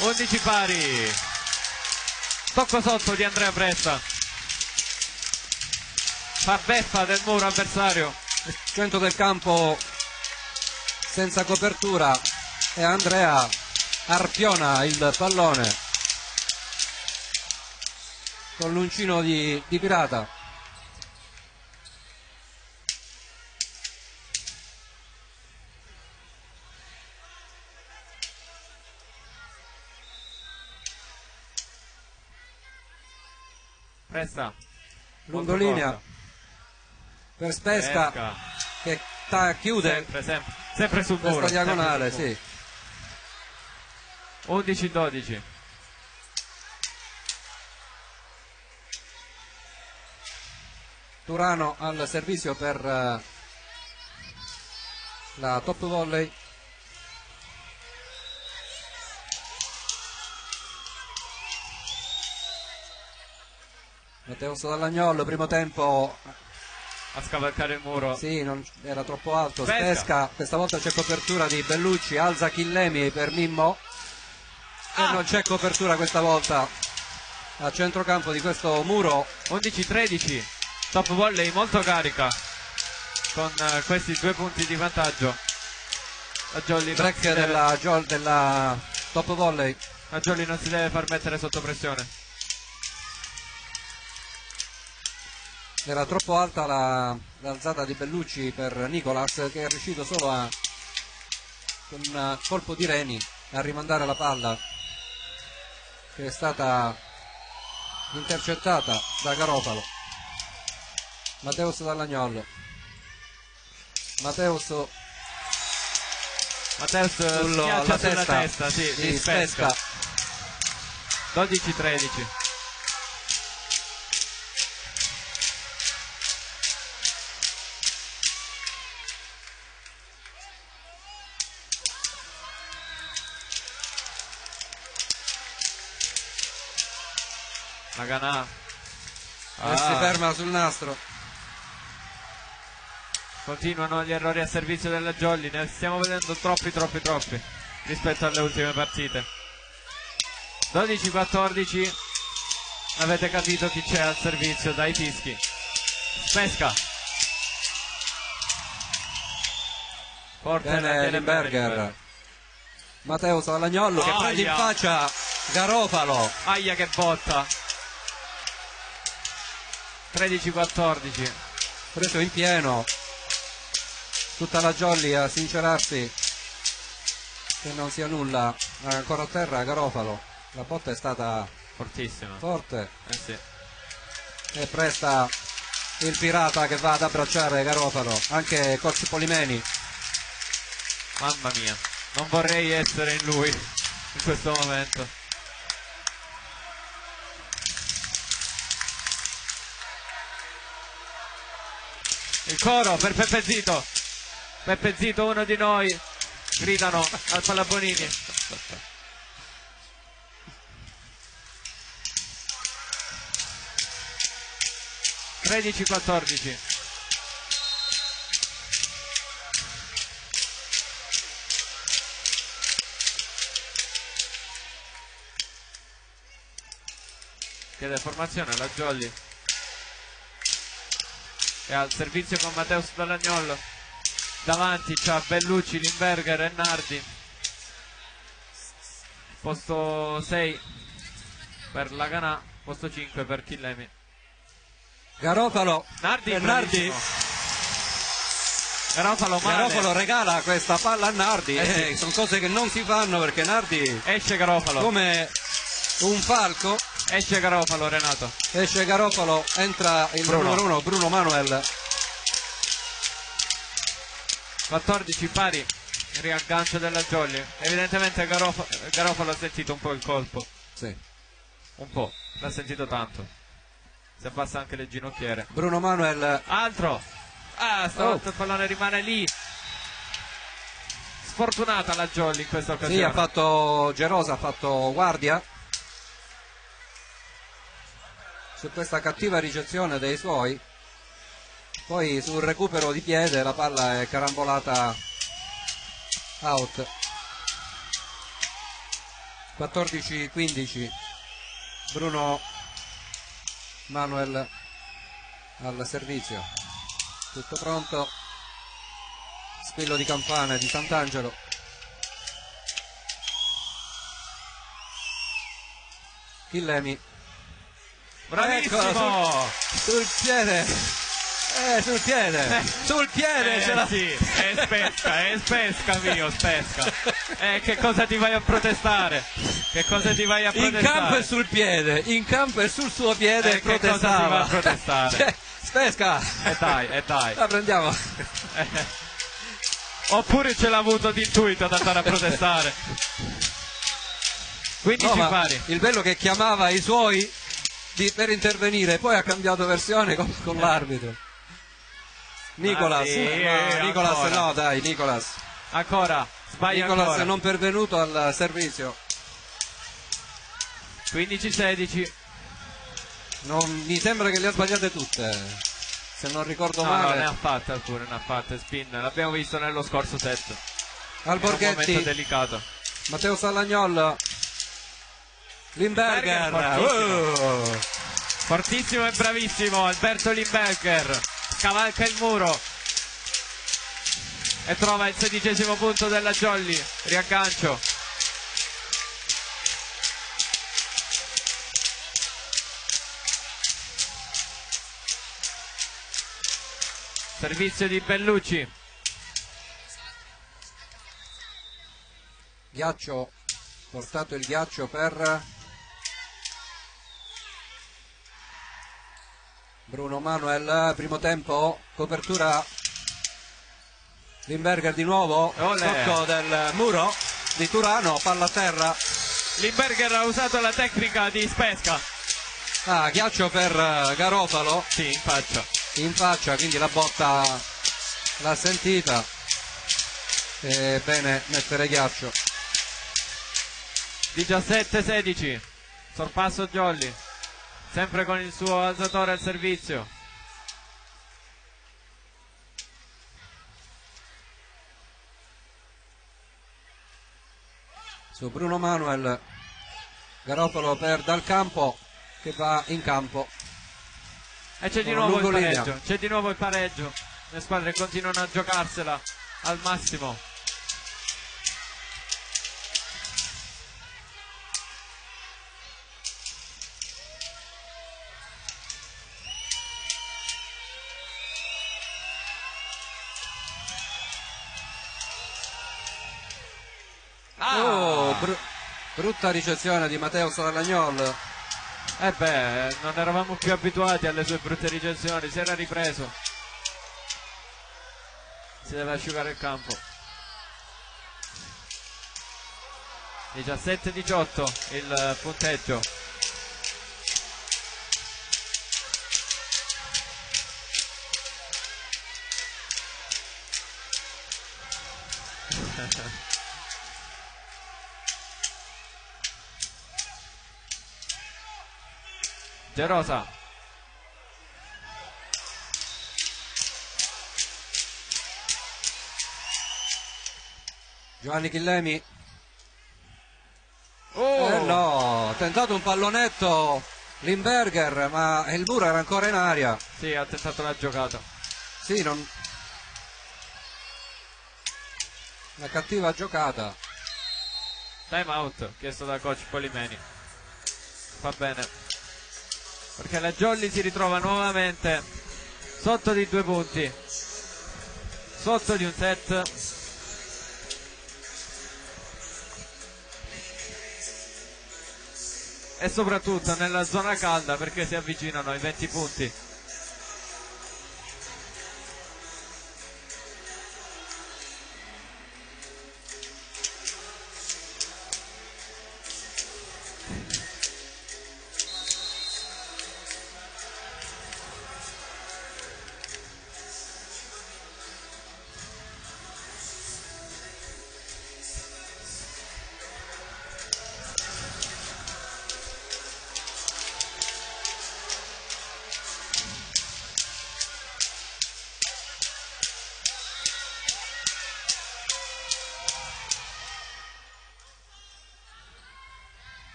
11 pari. Tocco sotto di Andrea Presta. Fa beffa del muro avversario. Centro del campo senza copertura e Andrea arpiona il pallone con l'uncino di pirata. Presta. Lungolinea per Spesca che chiude sempre sul questa muro. diagonale, sì. 11-12. Turano al servizio per la top volley. Matteus Dallagnol, primo tempo a scavalcare il muro. Sì, non, era troppo alto. Pesca. Questa volta c'è copertura di Bellucci, alza Chillemi per Mimmo e non c'è copertura questa volta a centrocampo di questo muro. 11-13, top volley molto carica con questi 2 punti di vantaggio. La Jolly Break della top volley. La Jolly non si deve far mettere sotto pressione. Era troppo alta l'alzata di Bellucci per Nicolas, che è riuscito solo con un colpo di reni a rimandare la palla, che è stata intercettata da Garofalo. Matteus Dallagnol. Matteus schiaccia sulla testa, sì, di Spesca. 12-13. Haganà si ferma sul nastro. Continuano gli errori a servizio della Jolly, ne stiamo vedendo troppi rispetto alle ultime partite. 12-14, avete capito chi c'è al servizio dai fischi. Pesca. Bene Limberger. Matteus Dallagnol che prende in faccia Garofalo. Aia che botta. 13-14. Preso in pieno. Tutta la Jolly a sincerarsi che non sia nulla. Ancora a terra Garofalo. La botta è stata fortissima. Forte. Sì. E presta il pirata che va ad abbracciare Garofalo. Anche Coach Polimeni. Mamma mia, non vorrei essere in lui in questo momento. Il coro per Peppe Zito. Peppe Zito, uno di noi, gridano al Pallabonini. (13-14). Chiede formazione la Jolly. E al servizio con Matteus Dallagnol. Davanti c'ha Bellucci, Limberger e Nardi. Posto 6 per Haganà, posto 5 per Chillemi. Garofalo. Nardi. Garofalo male. Garofalo regala questa palla a Nardi. Sì. Sono cose che non si fanno perché Nardi esce Garofalo come un falco. Esce Garofalo, Renato. Esce Garofalo, entra il numero 1 Bruno Manuel. 14 pari, riaggancio della Jolly. Evidentemente Garofalo ha sentito un po' il colpo. Sì. Un po', l'ha sentito tanto. Si abbassa anche le ginocchiere. Bruno Manuel. Altro. Stavolta il pallone rimane lì. Sfortunata la Jolly in questa occasione. Sì, ha fatto Gerosa, ha fatto guardia su questa cattiva ricezione dei suoi. Poi sul recupero di piede la palla è carambolata out. 14-15. Bruno Manuel al servizio. Tutto pronto. Spillo di campane di Sant'Angelo. Chillemi. Bravissimo! Sul piede. Sul piede. Sul piede ce l'ha. Sì, è Spesca mio, Spesca. Che cosa ti vai a protestare? Che cosa ti vai a protestare? In campo e sul piede, in campo e sul suo piede e protestava. Che cosa si va a protestare? Cioè, Spesca. Dai. La prendiamo. Oppure ce l'ha avuto d'intuito ad andare a protestare. 15 pari. Il bello che chiamava i suoi per intervenire, poi ha cambiato versione con l'arbitro. Nicolas, Nicolas no dai, Nicolas. Ancora, sbaglia Nicolas ancora. non pervenuto al servizio. 15-16. Mi sembra che le ha sbagliate tutte, se non ricordo No, male. ne ha fatte alcune, ne ha fatte. Spin, l'abbiamo visto nello scorso set. Al È un momento Borghetti, delicato. Matteo Salagnol, Limberger, fortissimo. Fortissimo e bravissimo Alberto Limberger, scavalca il muro e trova il 16° punto della Jolly. Riaggancio. Servizio di Bellucci. Ghiaccio, portato il ghiaccio per Bruno Manuel, primo tempo, copertura Limberger di nuovo, tocco del muro di Turano, palla a terra. Limberger ha usato la tecnica di Spesca. Ghiaccio per Garofalo. Sì, in faccia. In faccia, quindi la botta l'ha sentita. È bene mettere ghiaccio. 17-16. Sorpasso Jolly. Sempre con il suo alzatore al servizio. Su Bruno Manuel, Garofalo per dal campo che va in campo. E c'è di nuovo il pareggio. C'è di nuovo il pareggio. Le squadre continuano a giocarsela al massimo. Brutta ricezione di Matteo Salagnol. Non eravamo più abituati alle sue brutte ricezioni. Si era ripreso. Si deve asciugare il campo. 17-18 il punteggio. De Rosa. Giovanni Chillemi. No, ha tentato un pallonetto Limberger, ma il muro era ancora in aria. Sì, ha tentato la giocata. Sì, una cattiva giocata. Time out chiesto da coach Polimeni. Va bene, perché la Jolly si ritrova nuovamente sotto di 2 punti, sotto di un set. E soprattutto nella zona calda, perché si avvicinano ai 20 punti.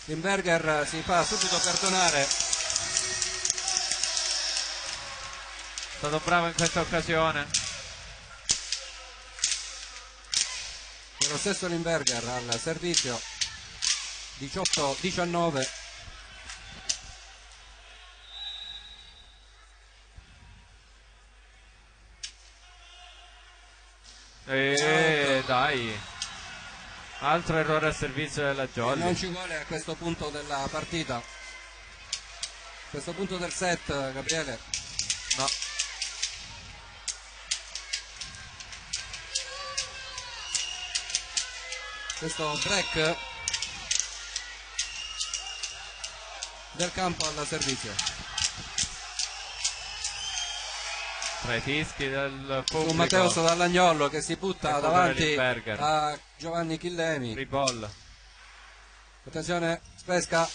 Limberger si fa subito perdonare. È stato bravo in questa occasione. Lo stesso Limberger al servizio. 18-19. Dai, altro errore al servizio della Jolly. Non ci vuole a questo punto della partita, a questo punto del set, Gabriele. No. Questo break Del Campo al servizio. Tra i fischi del pubblico. Su Matteus Dall'Agnolo che si butta davanti Limberger. a Giovanni Chillemi. Ripoll. Attenzione, Spesca.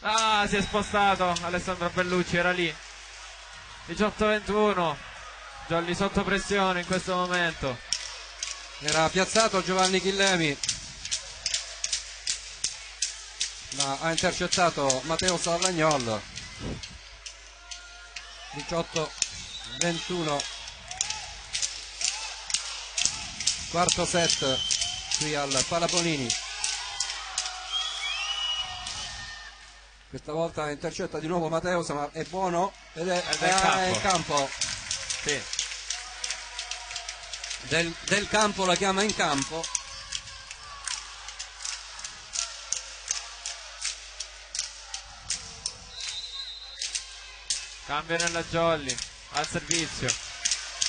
Ah, si è spostato Alessandro Bellucci, era lì. 18-21. Jolly sotto pressione in questo momento. Era piazzato Giovanni Chillemi, ma ha intercettato Matteus Dall'Agnolo. 18-21. Quarto set qui al Palabonini. Questa volta intercetta di nuovo Matteus, ma è buono ed è in campo. Sì. Del Campo la chiama in campo. Cambia nella Jolly al servizio.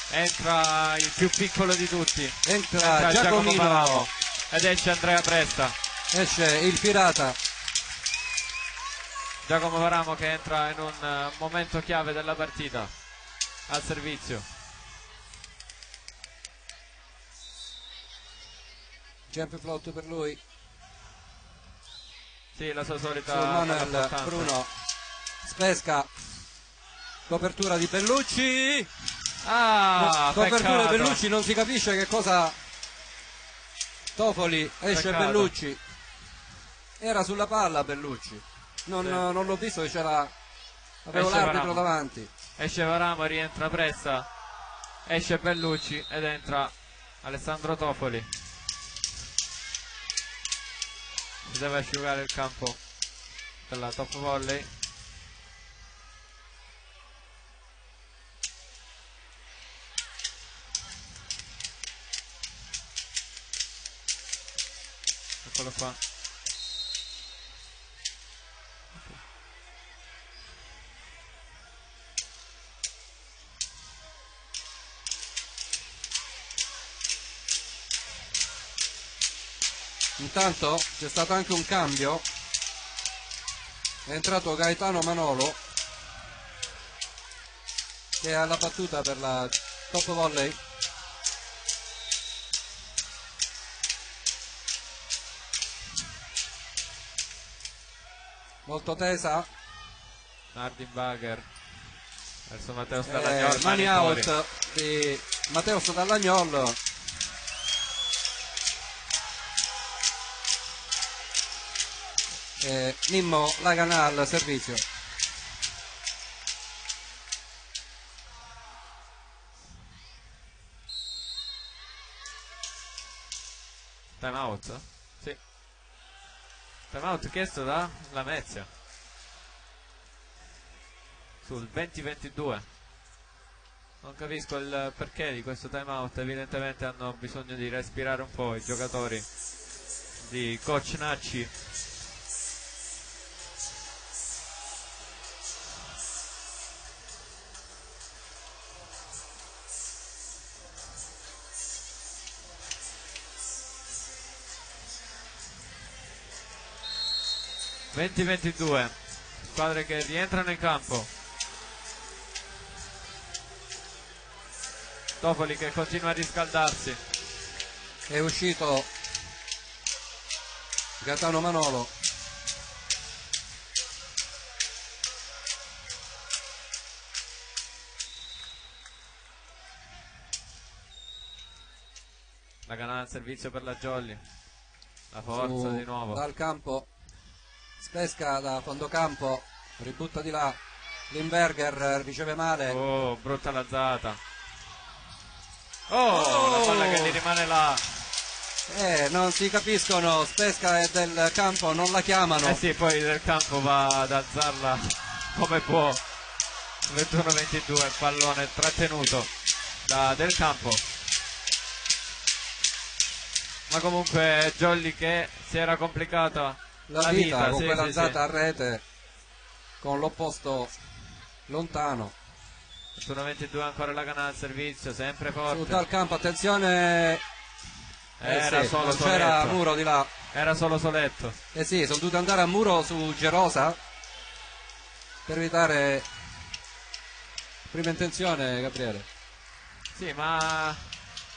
Entra il più piccolo di tutti. Entra Giacomino ed esce Andrea Presta. Esce il Pirata. Giacomo Paramo che entra in un momento chiave della partita al servizio. Jump float per lui. Sì, la sua solita Sul Manuel Bruno. Spesca. Copertura di Bellucci. Copertura peccato. di Bellucci, non si capisce che cosa. Tofoli, esce Peccato. Bellucci. Era sulla palla Bellucci. Non l'ho visto che c'era. Avevo Esce l'arbitro Varamo. davanti. Esce Varamo, rientra Pressa. Esce Bellucci ed entra Alessandro Tofoli. Si deve asciugare il campo della top volley. Eccolo qua. Intanto c'è stato anche un cambio. È entrato Gaetano Manolo che è alla battuta per la top volley. Molto tesa. Nardin Bagher verso Matteus Dall'Agnolo. Mani out di Matteus Dall'Agnolo. Mimmo Laganà al servizio. Time out? Sì. Time out chiesto da Lamezia sul 20-22. Non capisco il perché di questo time out. Evidentemente hanno bisogno di respirare un po' i giocatori di coach Nacci. (20-22) squadre che rientrano in campo. Tofoli che continua a riscaldarsi. È uscito Gaetano Manolo. La canale al servizio per la Jolly. La forza di nuovo. Dal campo Spesca da fondo campo, ributta di là, Limberger riceve male. Oh, brutta lazzata. La palla che gli rimane là. Non si capiscono, Spesca e del campo non la chiamano. Sì, poi del campo va ad alzarla come può. 21-22, il pallone trattenuto da del campo. Ma comunque Jolly che si era complicata la vita con sì, quella sì, alzata a rete con l'opposto lontano. 21-22 ancora la canale al servizio, sempre forte. Su dal campo, attenzione. Era solo non c'era Soletto. Muro di là. Era solo Soletto. Sì, sono dovuti andare a Muro su Gerosa. per evitare prima intenzione, Gabriele. Sì, ma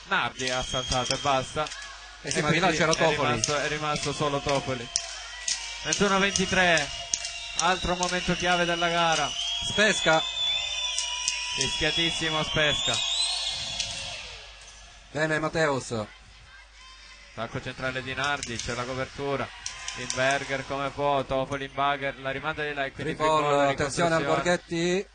Nardi ha saltato e basta. Sì, ma di là c'era Topoli. È rimasto solo Topoli. 21-23, altro momento chiave della gara. Spesca. Rischiatissimo Spesca. Bene Mateus. Attacco centrale di Nardi, c'è la copertura. Lindberger come può, Topoli in bagger, la rimanda di là e quindi attenzione al Borghetti.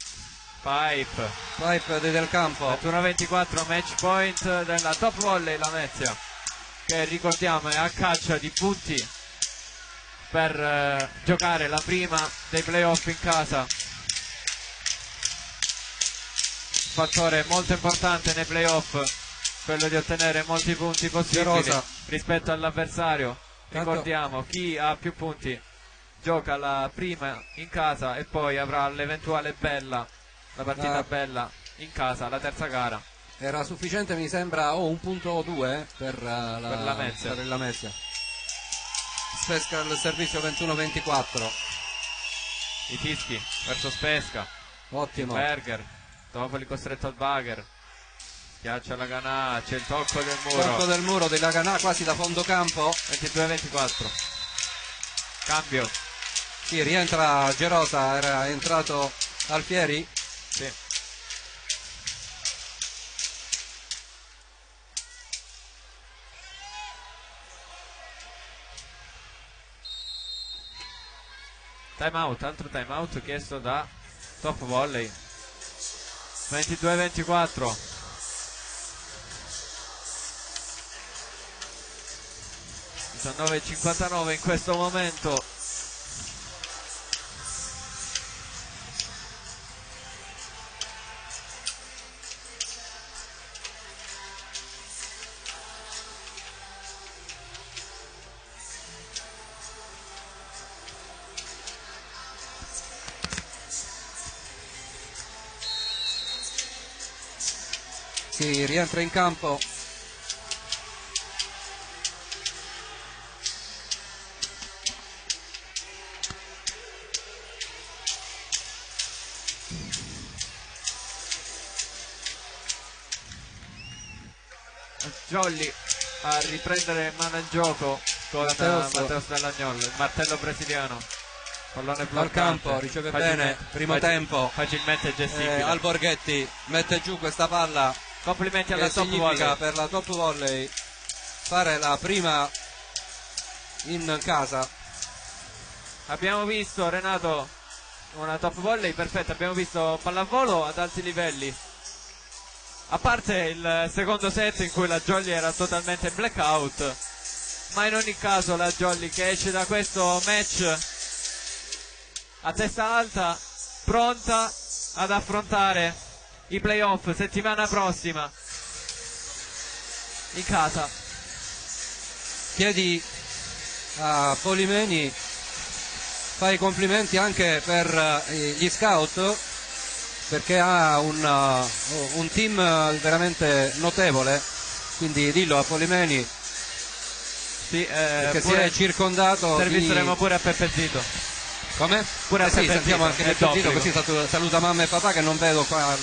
Pipe del campo. 21-24, match point della Top Volley Lamezia, che ricordiamo è a caccia di punti per giocare la prima dei playoff in casa. Fattore molto importante nei playoff, quello di ottenere molti punti possibili rispetto all'avversario. Ricordiamo, chi ha più punti gioca la prima in casa e poi avrà l'eventuale bella, la partita bella in casa, la terza gara. Era sufficiente, mi sembra, un punto o due per la Lamezia. Spesca il servizio 21-24. I fischi verso Spesca. Ottimo. Berger, Topoli costretto al bagger. Schiaccia la Ganà, c'è il tocco del muro. Tocco del muro della Ganà quasi da fondo campo. 22-24. Cambio. Sì, rientra Gerosa, era entrato Alfieri. Sì. Time out, altro time out chiesto da Top Volley. 22-24. (19:59) in questo momento. Si rientra in campo. Jolly a riprendere mano in gioco con Mateus Dell'Agnol, il martello brasiliano. Pallone dal campo, riceve bene, primo tempo, facilmente gestibile. Al Borghetti mette giù questa palla. Complimenti alla Top Volley. Per la Top Volley fare la prima in casa. Abbiamo visto, Renato, una Top Volley perfetta, abbiamo visto pallavolo ad alti livelli. A parte il secondo set in cui la Jolly era totalmente in blackout, ma in ogni caso la Jolly che esce da questo match a testa alta, pronta ad affrontare i playoff settimana prossima in casa. Chiedi a Polimeni, fai i complimenti anche per gli scout, perché ha un team veramente notevole, quindi dillo a Polimeni. Sì, che si è circondato. Servizeremo pure a Peppe Zito. Come? Pure a sì, sentiamo anche Peppe Zito, così saluta mamma e papà che non vedo qua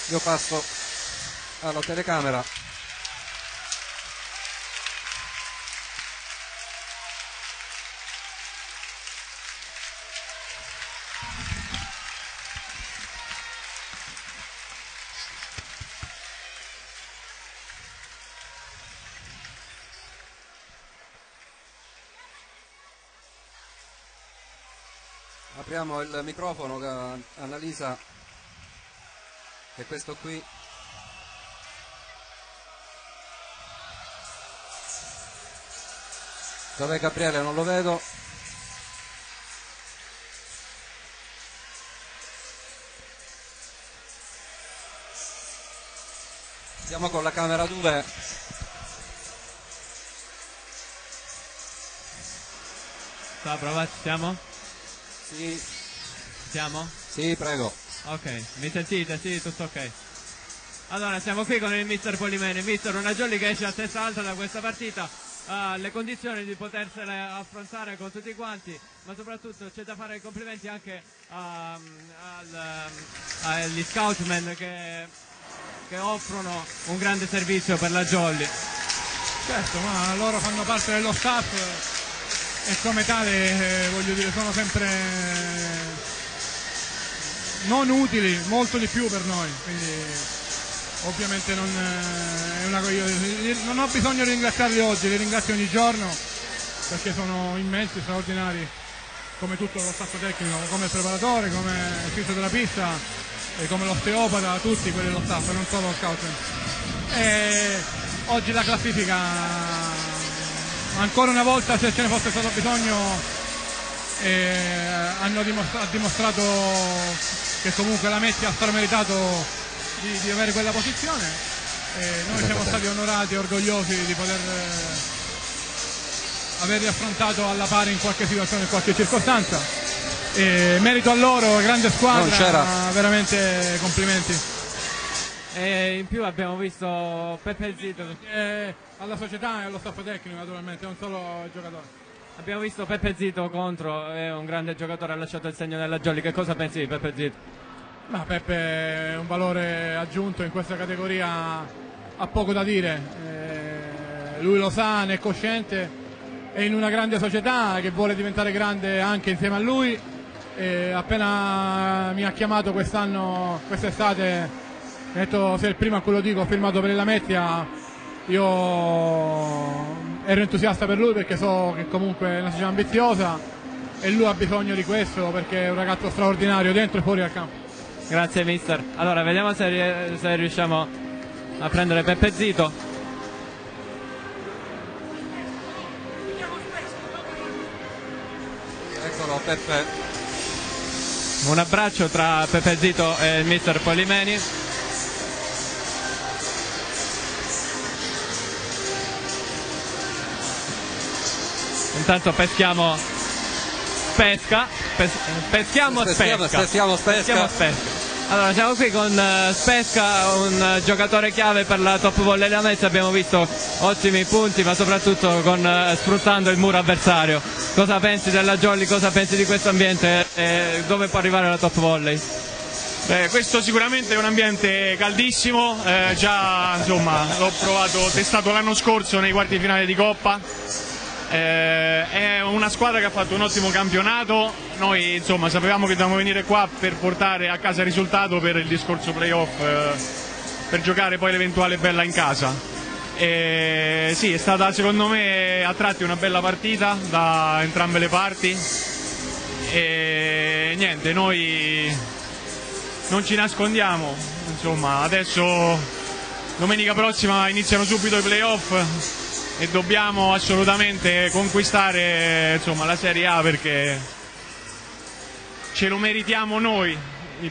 io passo alla telecamera. Apriamo il microfono a Annalisa, che è questo qui. Dov'è Gabriele? Non lo vedo. Siamo con la camera 2. Sta, provate, siamo? Sì. Siamo? Sì, prego. Ok, mi sentite? Sì, tutto ok. Allora, siamo qui con il mister Polimeni. Mister, una Jolly che esce a testa alta da questa partita, ha le condizioni di potersele affrontare con tutti quanti, ma soprattutto c'è da fare i complimenti anche agli scoutman che offrono un grande servizio per la Jolly. Certo, ma loro fanno parte dello staff e come tale, voglio dire, sono sempre non utili, molto di più per noi, quindi ovviamente non ho bisogno di ringraziarli oggi, li ringrazio ogni giorno perché sono immensi, straordinari, come tutto lo staff tecnico, come il preparatore, come il fisioterapista e come l'osteopata, tutti quelli dello staff, non solo lo scouting. E oggi la classifica, ancora una volta, se ce ne fosse stato bisogno, ha dimostrato che comunque la Metti ha strameritato di avere quella posizione e noi siamo stati onorati e orgogliosi di poter averli affrontato alla pari in qualche situazione, in qualche circostanza, e merito a loro, grande squadra, veramente complimenti. E in più abbiamo visto Peppe Zito alla società e allo staff tecnico, naturalmente, non solo il giocatore. Abbiamo visto Peppe Zito contro, è un grande giocatore, ha lasciato il segno nella Jolly. Che cosa pensi di Peppe Zito? Ma Peppe è un valore aggiunto in questa categoria, ha poco da dire, lui lo sa, ne è cosciente, è in una grande società che vuole diventare grande anche insieme a lui, e appena mi ha chiamato quest'estate, mi ha detto sei il primo a cui lo dico, ho firmato per il Lamezia, io ero entusiasta per lui perché so che comunque è una società ambiziosa e lui ha bisogno di questo perché è un ragazzo straordinario dentro e fuori dal campo. Grazie mister. Allora vediamo se riusciamo a prendere Peppe Zito. Eccolo Peppe. Un abbraccio tra Peppe Zito e il mister Polimeni. Intanto peschiamo Spesca. Peschiamo Spesca. Allora siamo qui con Spesca, un giocatore chiave per la Top Volley Lamezia. Abbiamo visto ottimi punti, ma soprattutto sfruttando il muro avversario. Cosa pensi della Jolly, cosa pensi di questo ambiente e dove può arrivare la Top Volley? Questo sicuramente è un ambiente caldissimo, già insomma l'ho testato l'anno scorso nei quarti di finale di Coppa. È una squadra che ha fatto un ottimo campionato, noi insomma sapevamo che dovevamo venire qua per portare a casa il risultato per il discorso playoff, per giocare poi l'eventuale bella in casa. Sì, è stata secondo me a tratti una bella partita da entrambe le parti e niente, noi non ci nascondiamo, insomma adesso domenica prossima iniziano subito i playoff e dobbiamo assolutamente conquistare insomma la Serie A perché ce lo meritiamo noi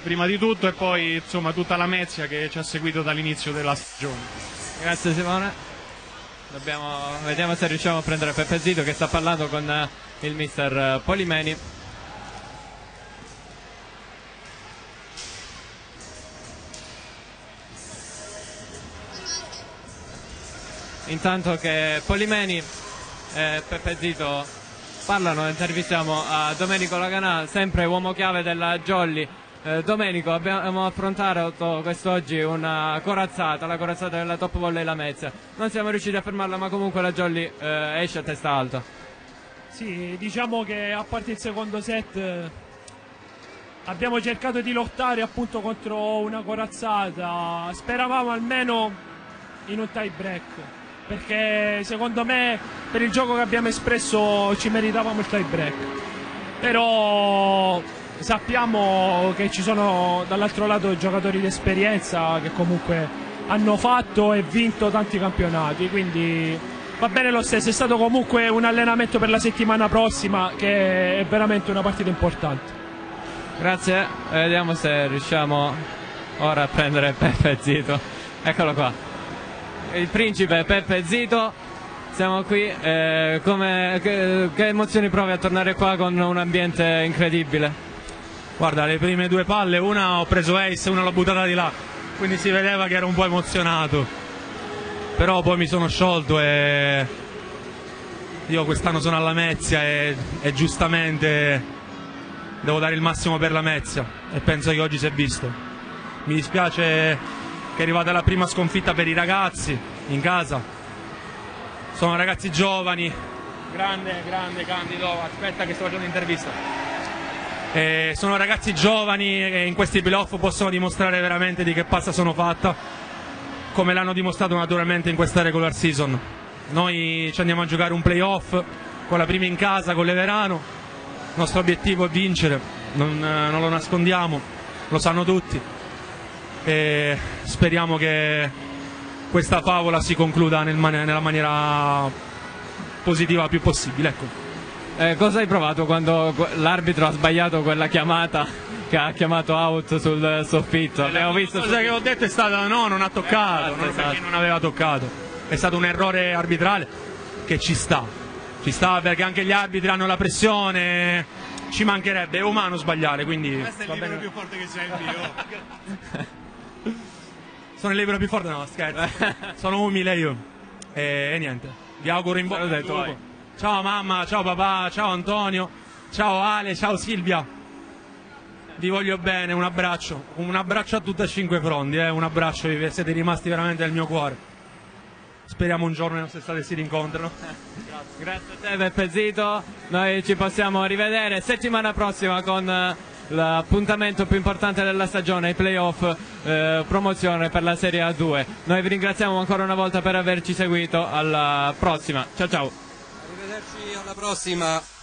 prima di tutto e poi insomma tutta la Lamezia che ci ha seguito dall'inizio della stagione. Grazie Simone. Vediamo se riusciamo a prendere Peppe Zito che sta parlando con il mister Polimeni. Intanto che Polimeni e Peppe Zito parlano, intervistiamo a Domenico Laganà, sempre uomo chiave della Jolly. Domenico, abbiamo affrontato quest'oggi una corazzata, la corazzata della Top Volley Lamezia. Non siamo riusciti a fermarla, ma comunque la Jolly esce a testa alta. Sì, diciamo che a parte il secondo set abbiamo cercato di lottare appunto contro una corazzata. Speravamo almeno in un tie break, perché secondo me per il gioco che abbiamo espresso ci meritavamo il tie break, però sappiamo che ci sono dall'altro lato giocatori di esperienza che comunque hanno fatto e vinto tanti campionati, quindi va bene lo stesso. È stato comunque un allenamento per la settimana prossima che è veramente una partita importante. Grazie, vediamo se riusciamo ora a prendere Peppe Zito. Eccolo qua, il principe Peppe Zito. Siamo qui, che emozioni provi a tornare qua con un ambiente incredibile? Guarda, le prime due palle, una ho preso ace, una l'ho buttata di là. quindi si vedeva che ero un po' emozionato, però poi mi sono sciolto e io quest'anno sono alla Mezia e giustamente devo dare il massimo per la Mezia e penso che oggi si è visto. Mi dispiace che è arrivata la prima sconfitta per i ragazzi in casa, sono ragazzi giovani, grande Candido, aspetta che sto facendo un'intervista. Sono ragazzi giovani e in questi playoff possono dimostrare veramente di che pasta sono fatta, come l'hanno dimostrato naturalmente in questa regular season. Noi ci andiamo a giocare un playoff con la prima in casa, con l'Everano, il nostro obiettivo è vincere, non lo nascondiamo, lo sanno tutti e speriamo che questa favola si concluda nella maniera positiva più possibile, ecco. Cosa hai provato quando l'arbitro ha sbagliato quella chiamata che ha chiamato out sul soffitto? La cosa che ho detto è stata no, non ha toccato, non perché non aveva toccato. È stato un errore arbitrale che ci sta perché anche gli arbitri hanno la pressione, ci mancherebbe, è umano sbagliare, quindi questo è il libro più forte che c'è il mio. Sono il libro più forte, no scherzo, sono umile io e niente, vi auguro in bocca al lupo. Ciao mamma, ciao papà, ciao Antonio, ciao Ale, ciao Silvia, vi voglio bene, un abbraccio a tutte e 5 fronti, un abbraccio, siete rimasti veramente nel mio cuore. Speriamo un giorno le nostre strade si rincontrano. Grazie a te Beppe Zito, noi ci possiamo rivedere settimana prossima con l'appuntamento più importante della stagione, i playoff, promozione per la Serie A2. Noi vi ringraziamo ancora una volta per averci seguito, alla prossima, ciao ciao. Arrivederci alla prossima.